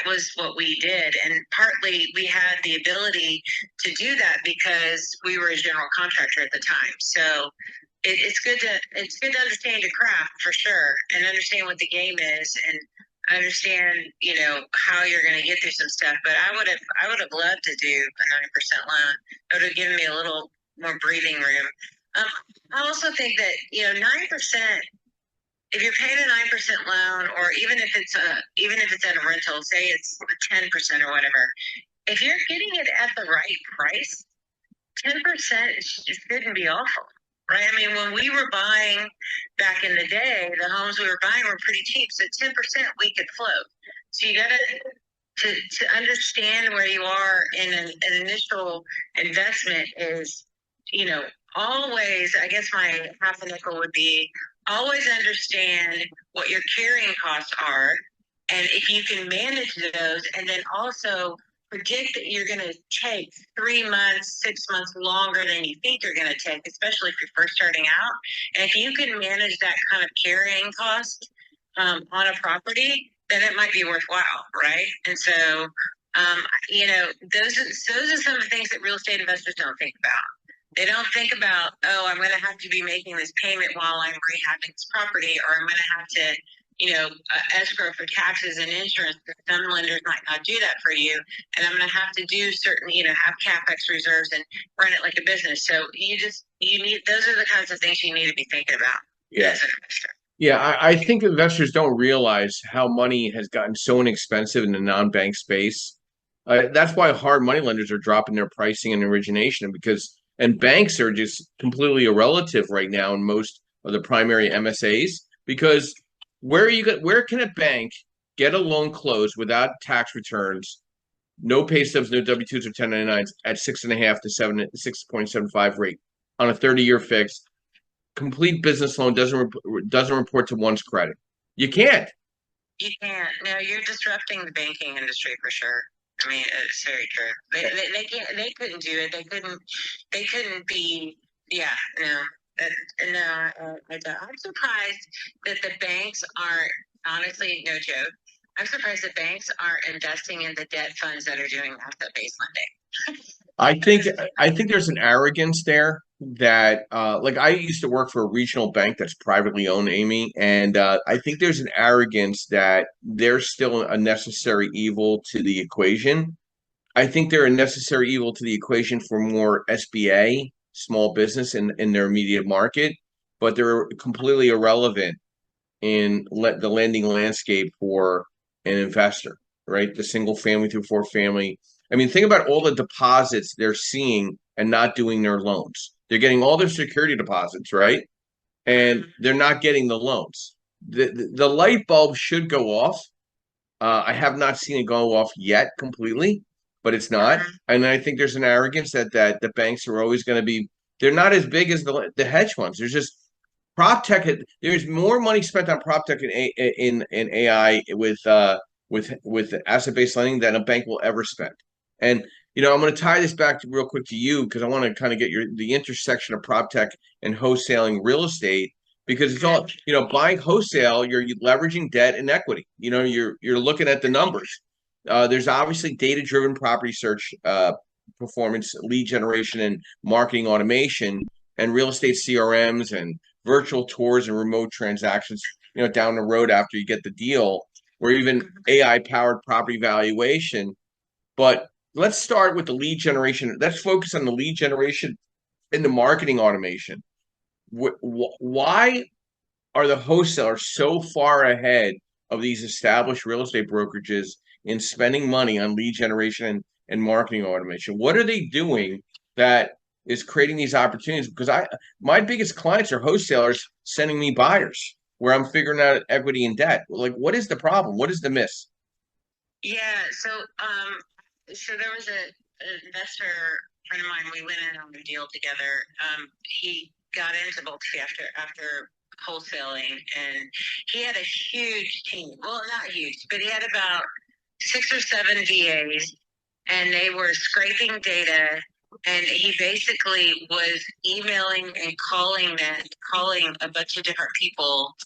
was what we did. And partly we had the ability to do that because we were a general contractor at the time. So it's good to understand your craft for sure, and understand what the game is, and understand how you're going to get through some stuff. But I would have loved to do a 9% loan. It would have given me a little more breathing room. I also think that 9%. if you're paying a 9% loan, or even if it's at a rental, say it's 10% or whatever, if you're getting it at the right price, 10% shouldn't be awful, right? I mean, when we were buying back in the day, the homes we were buying were pretty cheap, so 10% we could float. So you got to understand where you are in an initial investment is, always, I guess my half a nickel would be always understand what your carrying costs are. And if you can manage those, and then also predict that you're going to take 3 months, 6 months longer than you think you're going to take, especially if you're first starting out. And if you can manage that kind of carrying cost on a property, then it might be worthwhile, right? And so, those are some of the things that real estate investors don't think about. They don't think about, oh, I'm going to have to be making this payment while I'm rehabbing this property, or I'm going to have to, escrow for taxes and insurance. Some lenders might not do that for you, and I'm going to have to do certain, have capex reserves and run it like a business. So you need, those are the kinds of things you need to be thinking about. Yeah. As an investor. Yeah, I think investors don't realize how money has gotten so inexpensive in the non-bank space. That's why hard money lenders are dropping their pricing and origination and banks are just completely irrelative right now in most of the primary MSAs because where can a bank get a loan closed without tax returns, no pay stubs, no W-2s or 1099s at 6.5 to 6.75 rate on a 30-year fix? Complete business loan doesn't report to one's credit. You can't. You can't. No, you're disrupting the banking industry for sure. I mean, it's very true. They can't. They couldn't do it. They couldn't be. Yeah. No. I don't. I'm surprised that the banks aren't. Honestly, no joke. I'm surprised that banks aren't investing in the debt funds that are doing asset-based lending. I think there's an arrogance there that like I used to work for a regional bank that's privately owned, Amy, and I think there's an arrogance that they're still a necessary evil to the equation. I think they're a necessary evil to the equation for more SBA, small business in their immediate market, but they're completely irrelevant in the lending landscape for an investor, right? The single family through four family. I mean, think about all the deposits they're seeing and not doing their loans. They're getting all their security deposits, right? And they're not getting the loans. The light bulb should go off. I have not seen it go off yet completely, but it's not. And I think there's an arrogance that the banks are always going to be. They're not as big as the hedge funds. There's just prop tech. There's more money spent on prop tech in AI with asset based lending than a bank will ever spend. And I'm going to tie this back real quick to you because I want to kind of get the intersection of prop tech and wholesaling real estate because it's all buying wholesale. You're leveraging debt and equity. You're looking at the numbers. There's obviously data driven property search, performance, lead generation, and marketing automation, and real estate CRMs and virtual tours and remote transactions, down the road after you get the deal, or even AI powered property valuation. But let's start with the lead generation. Let's focus on the lead generation and the marketing automation. Why are the wholesalers so far ahead of these established real estate brokerages in spending money on lead generation and marketing automation? What are they doing that is creating these opportunities? Because my biggest clients are wholesalers sending me buyers where I'm figuring out equity and debt. Like, what is the problem? What is the miss? Yeah. So there was an investor friend of mine. We went in on a deal together. He got into multi after wholesaling, and he had a huge team. Well, not huge, but he had about 6 or 7 VAs, and they were scraping data. And he basically was emailing and calling a bunch of different people,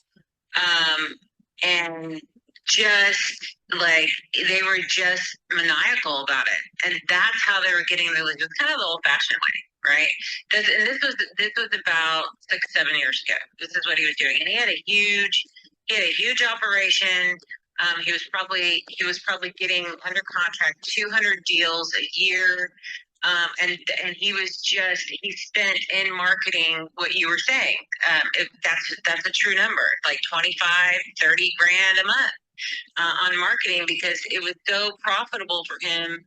and just like they were just maniacal about it, and that's how they were getting the leads. It was kind of the old-fashioned way, right? And this was about 6-7 years ago. This is what he was doing, and he had a huge operation. He was probably getting under contract 200 deals a year. And he spent in marketing what you were saying. That's a true number, like 25, 30 grand a month on marketing, because it was so profitable for him.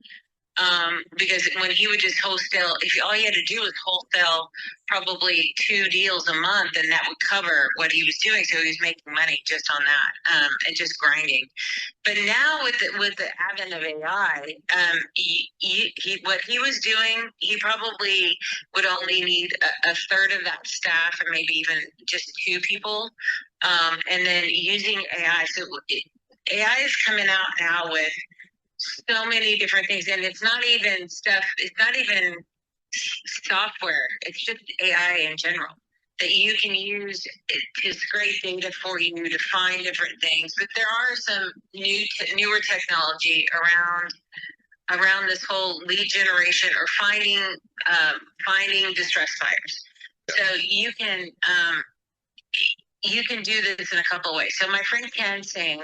Because when he would just wholesale, if all he had to do was wholesale probably 2 deals a month, and that would cover what he was doing. So he was making money just on that, and just grinding. But now with the advent of AI, what he was doing, he probably would only need a third of that staff, or maybe even just 2 people, and then using AI. So AI is coming out now with so many different things, and it's not even stuff. It's not even software. It's just AI in general that you can use to scrape data for you to find different things. But there are some newer technology around this whole lead generation, or finding distress buyers. So you can do this in a couple of ways. So my friend Ken Singh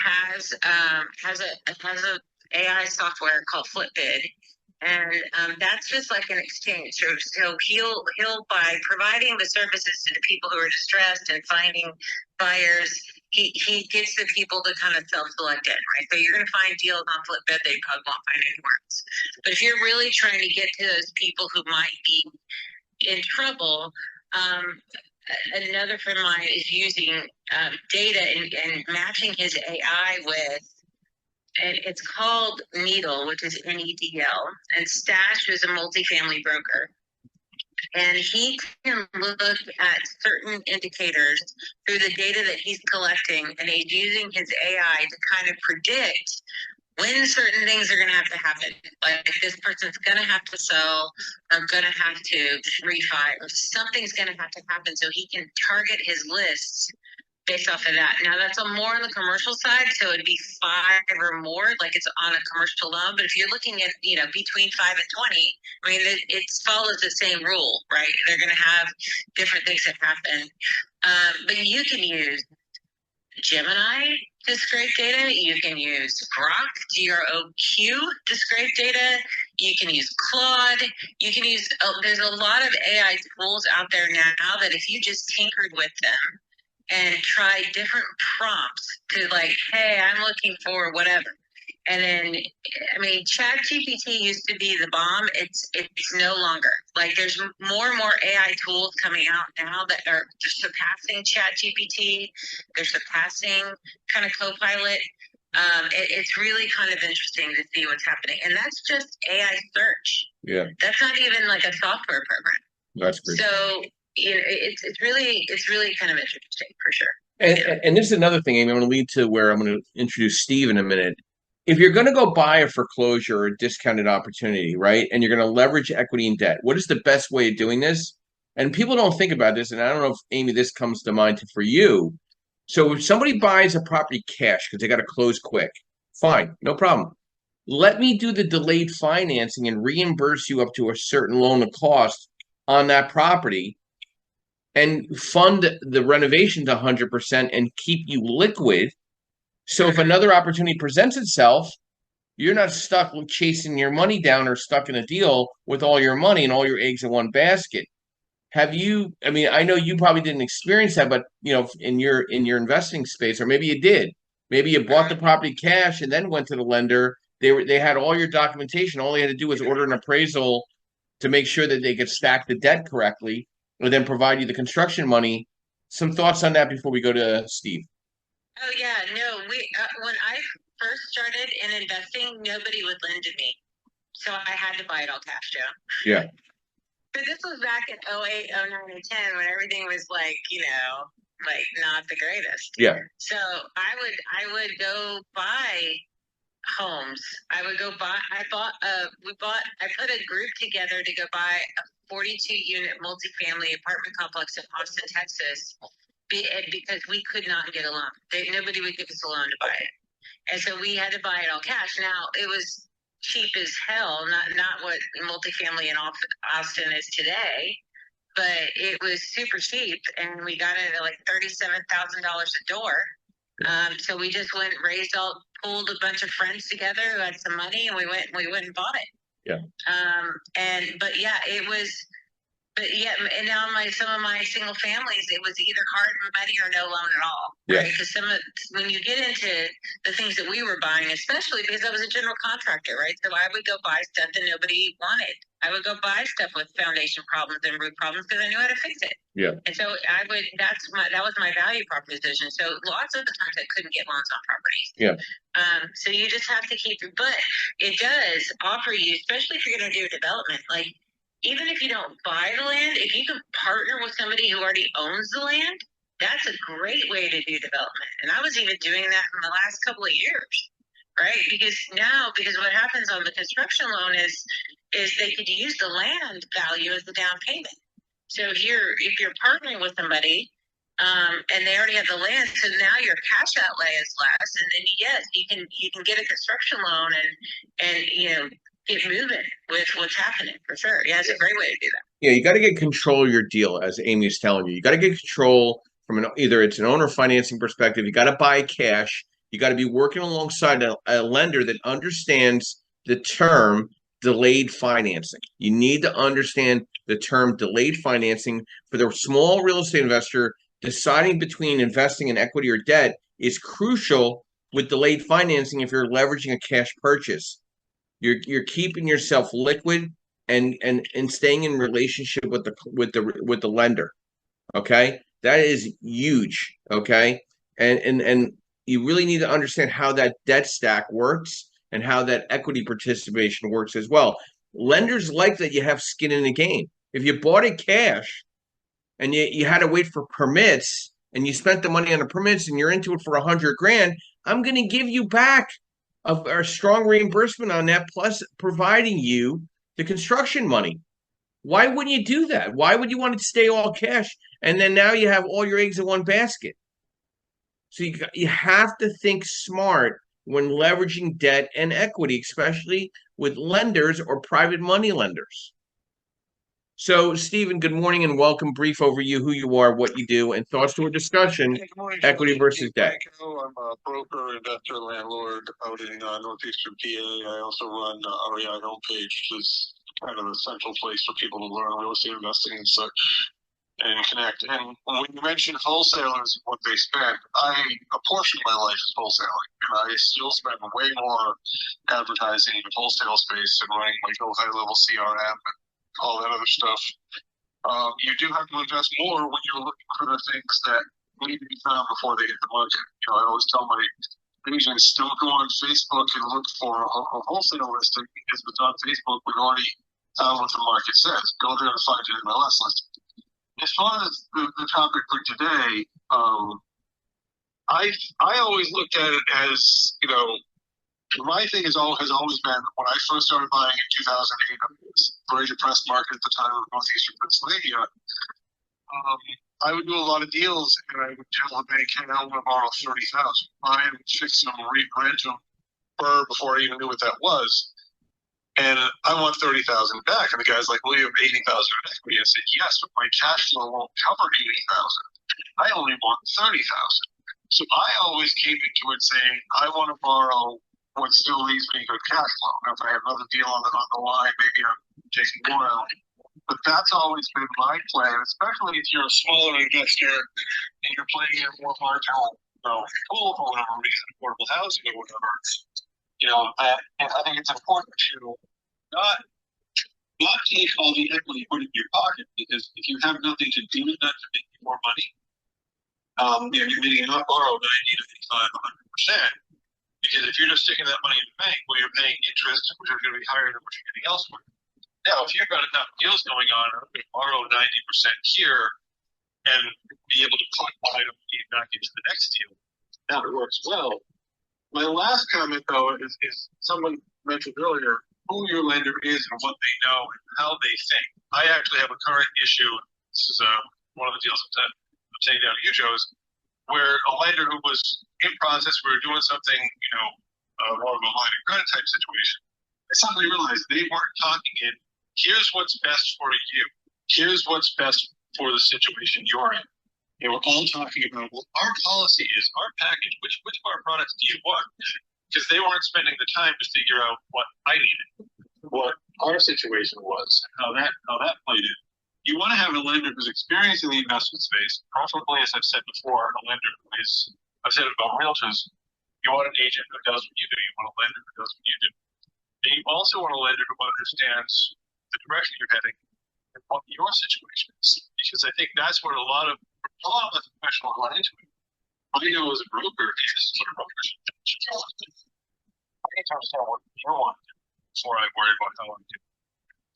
has a AI software called Flipbid, and that's just like an exchange. So he'll, by providing the services to the people who are distressed and finding buyers, he gets the people to kind of self-select it, right? So you're going to find deals on Flipbid that you probably won't find anywhere else. But if you're really trying to get to those people who might be in trouble, another friend of mine is using data and matching his AI with, and it's called Needle, which is NEDL, and Stash is a multifamily broker. And he can look at certain indicators through the data that he's collecting, and he's using his AI to kind of predict when certain things are going to happen. Like this person's going to have to sell, or going to have to refi, or something's going to have to happen, so he can target his lists based off of that. Now that's more on the commercial side, so it'd be 5 or more, like it's on a commercial loan. But if you're looking at, between 5 and 20, I mean, it follows the same rule, right? They're going to have different things that happen. But you can use Gemini to scrape data. You can use Grok, G-R-O-Q, to scrape data. You can use Claude. You can use, there's a lot of AI tools out there now that if you just tinkered with them and try different prompts to, like, hey, I'm looking for whatever. And then, I mean, Chat GPT used to be the bomb. It's no longer. Like, there's more and more AI tools coming out now that are surpassing Chat GPT. They're surpassing kind of Copilot. It's really kind of interesting to see what's happening. And that's just AI search. Yeah. That's not even like a software program. That's great. So, it's really kind of interesting for sure. And this is another thing, Amy, I'm going to lead to where I'm going to introduce Steve in a minute. If you're going to go buy a foreclosure or a discounted opportunity, right, and you're going to leverage equity and debt, what is the best way of doing this? And people don't think about this, and I don't know if, Amy, this comes to mind for you. So if somebody buys a property cash because they got to close quick, fine, no problem. Let me do the delayed financing and reimburse you up to a certain loan of cost on that property, and fund the renovation to 100% and keep you liquid. So if another opportunity presents itself, you're not stuck with chasing your money down or stuck in a deal with all your money and all your eggs in one basket. Have you, I mean, I know you probably didn't experience that, but in your investing space, or maybe you did. Maybe you bought the property cash and then went to the lender. They had all your documentation. All they had to do was order an appraisal to make sure that they could stack the debt correctly, or then provide you the construction money. Some thoughts on that before we go to Steve? Oh yeah, no, when I first started in investing, nobody would lend to me, so I had to buy it all cash, Joe. Yeah. But this was back in 08, 09, and 10, when everything was like, like not the greatest. Yeah. So I would go buy homes. I would go buy. I put a group together to go buy a 42-unit multifamily apartment complex in Austin, Texas, because we could not get a loan. Nobody would give us a loan to buy it, and so we had to buy it all cash. Now it was cheap as hell, not what multifamily in Austin is today, but it was super cheap, and we got it at like $37,000 a door. So we just pulled a bunch of friends together who had some money, and we went and bought it. Yeah. But yeah, it was. But yeah, and now some of my single families, it was either hard money or no loan at all, right? Because when you get into the things that we were buying, especially because I was a general contractor, right? So I would go buy stuff that nobody wanted. I would go buy stuff with foundation problems and roof problems because I knew how to fix it. Yeah. And so that was my value proposition. So lots of the times I couldn't get loans on properties. Yeah. So you just have to but it does offer you, especially if you're going to do a development, like, even if you don't buy the land, if you can partner with somebody who already owns the land, that's a great way to do development. And I was even doing that in the last couple of years, right? Because what happens on the construction loan is they could use the land value as the down payment. So if you're partnering with somebody, and they already have the land, so now your cash outlay is less, and then yes, you can get a construction loan and get moving with what's happening for sure. Yeah, it's a great way to do that. Yeah, you got to get control of your deal, as Amy is telling you. You got to get control from either it's an owner financing perspective. You got to buy cash. You got to be working alongside a lender that understands the term delayed financing. You need to understand the term delayed financing for the small real estate investor. Deciding between investing in equity or debt is crucial with delayed financing if you're leveraging a cash purchase. You're keeping yourself liquid and staying in relationship with the lender. Okay, that is huge. Okay, and you really need to understand how that debt stack works and how that equity participation works as well. Lenders like that you have skin in the game. If you bought it cash and you had to wait for permits and you spent the money on the permits and you're into it for $100,000, I'm going to give you back a strong reimbursement on that, plus providing you the construction money. Why wouldn't you do that? Why would you want to stay all cash and then now you have all your eggs in one basket? So you have to think smart when leveraging debt and equity, especially with lenders or private money lenders. So, Stephen, good morning and welcome. Brief overview, who you are, what you do, and thoughts to a discussion, equity versus debt. I'm a broker, investor, landlord out in northeastern PA. I also run REI homepage, which is kind of a central place for people to learn real estate investing and such and connect. And when you mention wholesalers and what they spend, a portion of my life is wholesaling, and I still spend way more advertising in the wholesale space and running like high-level CRM and all that other stuff. You do have to invest more when you're looking for the things that need to be found before they hit the market. I always tell my agents, don't go on Facebook and look for a wholesale listing, because if it's on Facebook, we've already found what the market says. Go there to find an MLS listing. As far as the topic for today, I always looked at it as, my thing has always been, when I first started buying in 2008, it was a very depressed market at the time of northeastern Pennsylvania. I would do a lot of deals, and I would tell the bank, hey, I want to borrow $30,000. I would fix them, rent them, before I even knew what that was. And I want $30,000 back. And the guy's like, well, you have $80,000 in equity. I said, yes, but my cash flow won't cover $80,000. I only want $30,000. So I always came into it saying, I want to borrow what still leaves me good cash flow. Now, if I have another deal on the line, maybe I'm taking more out. But that's always been my plan, especially if you're a smaller investor and you're playing in a more marginal pool for whatever reason, affordable housing or whatever. I think it's important to not take all the equity, put it in your pocket, because if you have nothing to do with that to make you more money, you're meaning not borrow 90 to 85, 100%. Because if you're just sticking that money in the bank, well, you're paying interest, which is going to be higher than what you're getting elsewhere. Now, if you've got enough deals going on, you can borrow 90% here and be able to put item back into the next deal. Now it works well. My last comment, though, is someone mentioned earlier who your lender is and what they know and how they think. I actually have a current issue. This is one of the deals I'm saying down to you, Joe's, where a lender who was in process, we were doing something, more of a line of credit type situation. I suddenly realized they weren't talking in, here's what's best for you. Here's what's best for the situation you're in. They were all talking about, well, our policy is our package. Which of our products do you want? Because they weren't spending the time to figure out what I needed, what our situation was, how that played in. You want to have a lender who's experienced in the investment space, preferably, as I've said before, a lender who is, I've said about realtors, you want an agent who does what you do. You want a lender who does what you do. And you also want a lender who understands the direction you're heading and what your situation is. Because I think that's where a lot of professionals run into it. I know as a broker, is what a broker should do. I need to understand what you want to do before I worry about how I do.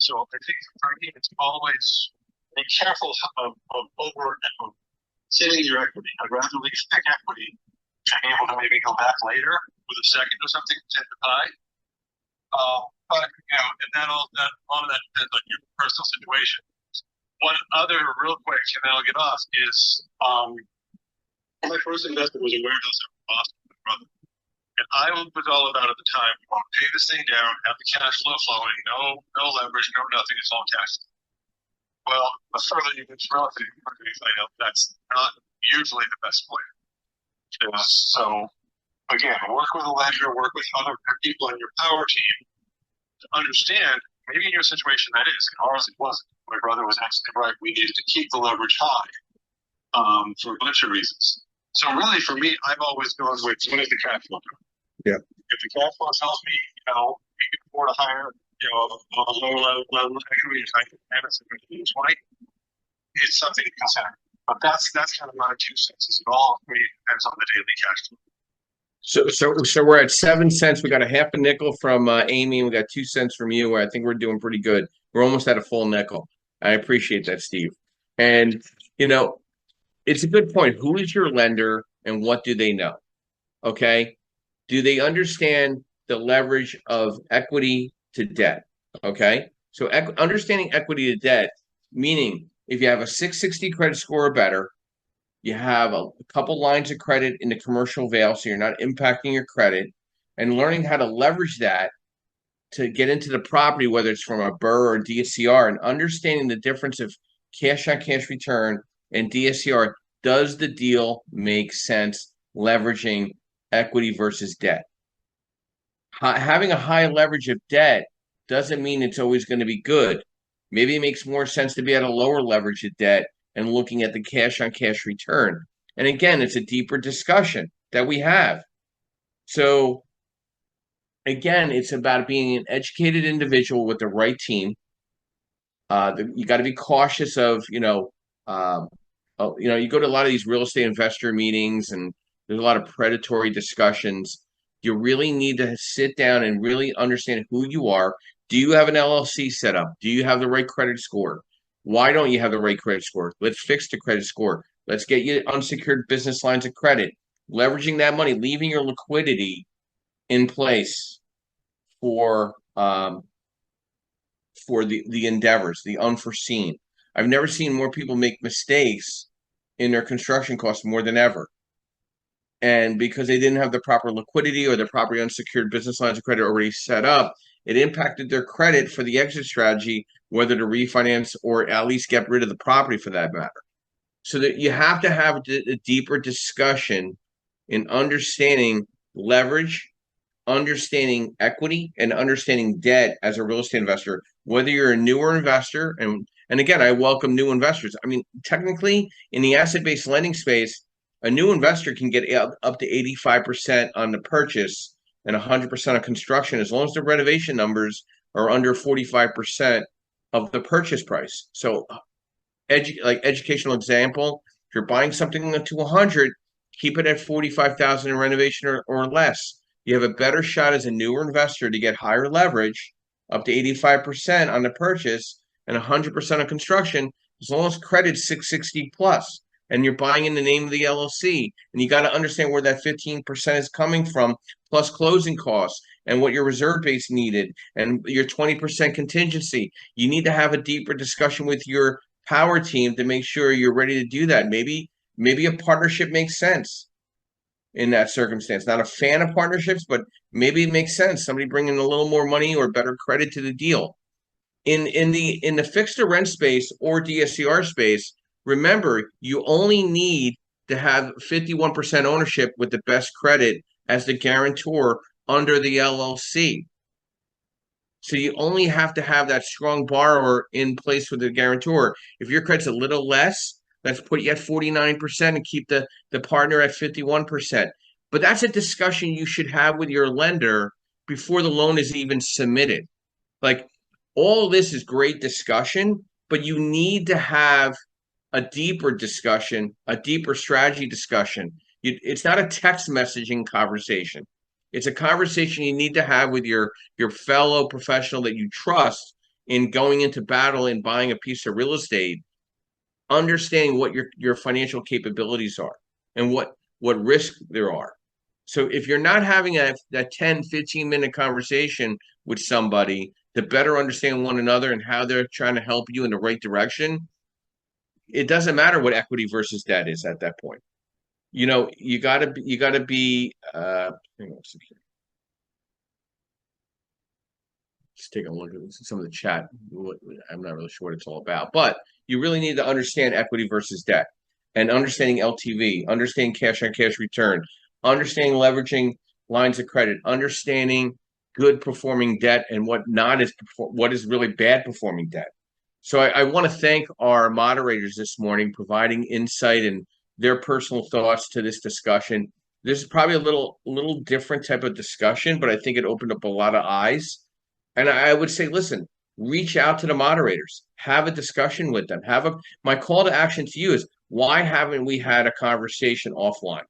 So I think for me, it's always be careful of saving your equity. I'd rather leave thick equity and be able to maybe go back later with a second or something to buy. But and all of that depends on your personal situation. One other real quick, and then I'll get off, is my first investment was a warehouse in Boston with my brother. And I was all about at the time, pay this thing down, have the cash flow flowing, no leverage, no nothing, it's all cash. Well, the further you get real estate, you find out that's not usually the best plan. So, again, work with a lender, work with other people on your power team to understand, maybe in your situation that is. In ours, it wasn't. My brother was absolutely right. We needed to keep the leverage high for a bunch of reasons. So really, for me, I've always gone with, what is the cash flow? Yeah. If the cash flow tells me, we can afford a higher, a lower level of equity, I can manage it 20, it's something to consider. But that's kind of my 2 cents. It all for me depends on the daily cash flow. So we're at 7 cents. We got a half a nickel from Amy, and we got 2 cents from you. I think we're doing pretty good. We're almost at a full nickel. I appreciate that, Steve. And it's a good point. Who is your lender, and what do they know? Okay, do they understand the leverage of equity to debt? Okay, so understanding equity to debt, meaning if you have a 660 credit score or better, you have a couple lines of credit in the commercial veil, so you're not impacting your credit, and learning how to leverage that to get into the property, whether it's from a BRRRR or DSCR, and understanding the difference of cash on cash return and DSCR. Does the deal make sense leveraging equity versus debt? Having a high leverage of debt doesn't mean it's always going to be good. Maybe it makes more sense to be at a lower leverage of debt and looking at the cash on cash return. And again, it's a deeper discussion that we have. So again, it's about being an educated individual with the right team. You got to be cautious of, you go to a lot of these real estate investor meetings and there's a lot of predatory discussions. You really need to sit down and really understand who you are. Do you have an LLC set up? Do you have the right credit score? Why don't you have the right credit score? Let's fix the credit score. Let's get you unsecured business lines of credit. Leveraging that money, leaving your liquidity in place for the endeavors, the unforeseen. I've never seen more people make mistakes in their construction costs more than ever. And because they didn't have the proper liquidity or the proper unsecured business lines of credit already set up, it impacted their credit for the exit strategy, whether to refinance or at least get rid of the property for that matter. So that you have to have a deeper discussion in understanding leverage, understanding equity, and understanding debt as a real estate investor, whether you're a newer investor. And again, I welcome new investors. I mean, technically, in the asset-based lending space, a new investor can get up to 85% on the purchase and 100% on construction, as long as the renovation numbers are under 45% of the purchase price. So, educational example, if you're buying something to 100, keep it at 45,000 in renovation or less. You have a better shot as a newer investor to get higher leverage, up to 85% on the purchase and 100% on construction, as long as credit's 660 plus. And you're buying in the name of the LLC, and you got to understand where that 15% is coming from, plus closing costs and what your reserve base needed and your 20% contingency. You need to have a deeper discussion with your power team to make sure you're ready to do that. Maybe a partnership makes sense in that circumstance. Not a fan of partnerships, but maybe it makes sense. Somebody bringing a little more money or better credit to the deal. In the fixed to rent space or DSCR space, remember, you only need to have 51% ownership with the best credit as the guarantor under the LLC. So you only have to have that strong borrower in place with the guarantor. If your credit's a little less, let's put you at 49% and keep the partner at 51%. But that's a discussion you should have with your lender before the loan is even submitted. Like, all this is great discussion, but you need to have a deeper discussion, a deeper strategy discussion. It's not a text messaging conversation. It's a conversation you need to have with your fellow professional that you trust in going into battle and buying a piece of real estate, understanding what your financial capabilities are and what risk there are. So if you're not having that 10, 15-minute conversation with somebody to better understand one another and how they're trying to help you in the right direction, it doesn't matter what equity versus debt is at that point. You gotta be hang on a second. Let's take a look at some of the chat. I'm not really sure what it's all about, but you really need to understand equity versus debt and understanding LTV, understanding cash on cash return, understanding leveraging lines of credit, understanding good performing debt and what is really bad performing debt. So I want to thank our moderators this morning, providing insight and their personal thoughts to this discussion. This is probably a little different type of discussion, but I think it opened up a lot of eyes. And I would say, listen, reach out to the moderators, have a discussion with them. My call to action to you is, why haven't we had a conversation offline?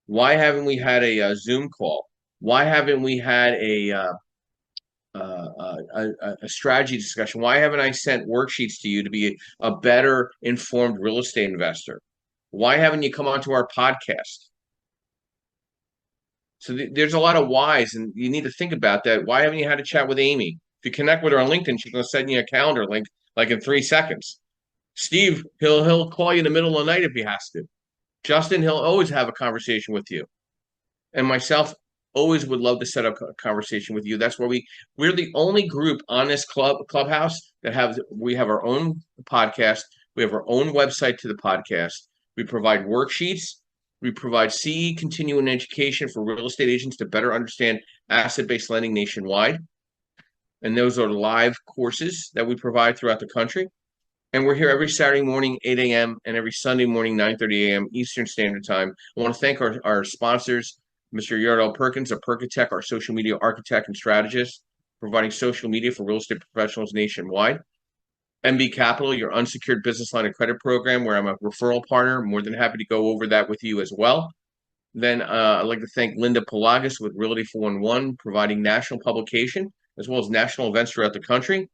Why haven't we had a Zoom call? Why haven't we had a strategy discussion? Why haven't I sent worksheets to you to be a better informed real estate investor? Why haven't you come onto our podcast? So there's a lot of whys, and you need to think about that. Why haven't you had a chat with Amy? If you connect with her on LinkedIn, she's going to send you a calendar link like in 3 seconds. Steve, he'll call you in the middle of the night if he has to. Justin, he'll always have a conversation with you. And myself, always would love to set up a conversation with you. That's where we're the only group on this clubhouse that we have our own podcast. We have our own website to the podcast. We provide worksheets. We provide CE continuing education for real estate agents to better understand asset-based lending nationwide. And those are live courses that we provide throughout the country. And we're here every Saturday morning, 8 a.m., and every Sunday morning, 9:30 a.m. Eastern Standard Time. I want to thank our sponsors, Mr. Yardell Perkins of Perkatech, our social media architect and strategist, providing social media for real estate professionals nationwide. MB Capital, your unsecured business line of credit program, where I'm a referral partner. I'm more than happy to go over that with you as well. Then I'd like to thank Linda Pelagas with Realty 411, providing national publication as well as national events throughout the country.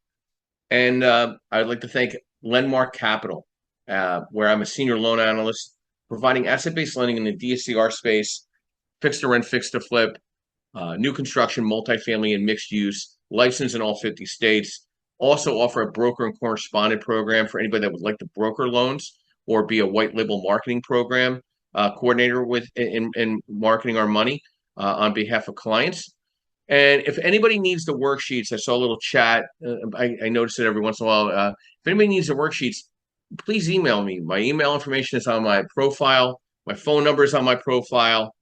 And I'd like to thank Lendmark Capital, where I'm a senior loan analyst, providing asset-based lending in the DSCR space, fixed to rent, fixed to flip, new construction, multifamily, and mixed use, licensed in all 50 states. Also offer a broker and correspondent program for anybody that would like to broker loans or be a white label marketing program coordinator in marketing our money on behalf of clients. And if anybody needs the worksheets, I saw a little chat. I noticed it every once in a while. If anybody needs the worksheets, please email me. My email information is on my profile. My phone number is on my profile.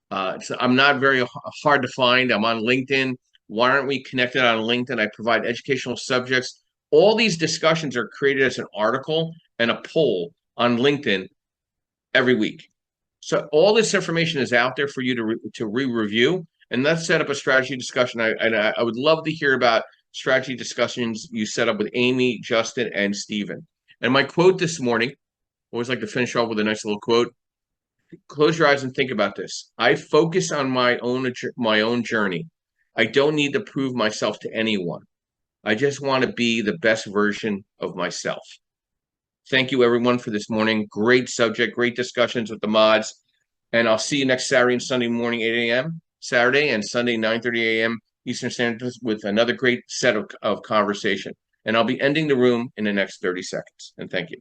I'm not very hard to find. I'm on LinkedIn. Why aren't we connected on LinkedIn? I provide educational subjects. All these discussions are created as an article and a poll on LinkedIn every week. So all this information is out there for you to re-review, and let's set up a strategy discussion. I would love to hear about strategy discussions you set up with Amy, Justin, and Steven. And my quote this morning, I always like to finish off with a nice little quote. Close your eyes and think about this. I focus on my own journey. I don't need to prove myself to anyone. I just want to be the best version of myself. Thank you, everyone, for this morning. Great subject, great discussions with the mods. And I'll see you next Saturday and Sunday morning, 8 a.m. Saturday and Sunday, 9:30 a.m. Eastern Standard Time with another great set of conversation. And I'll be ending the room in the next 30 seconds. And thank you.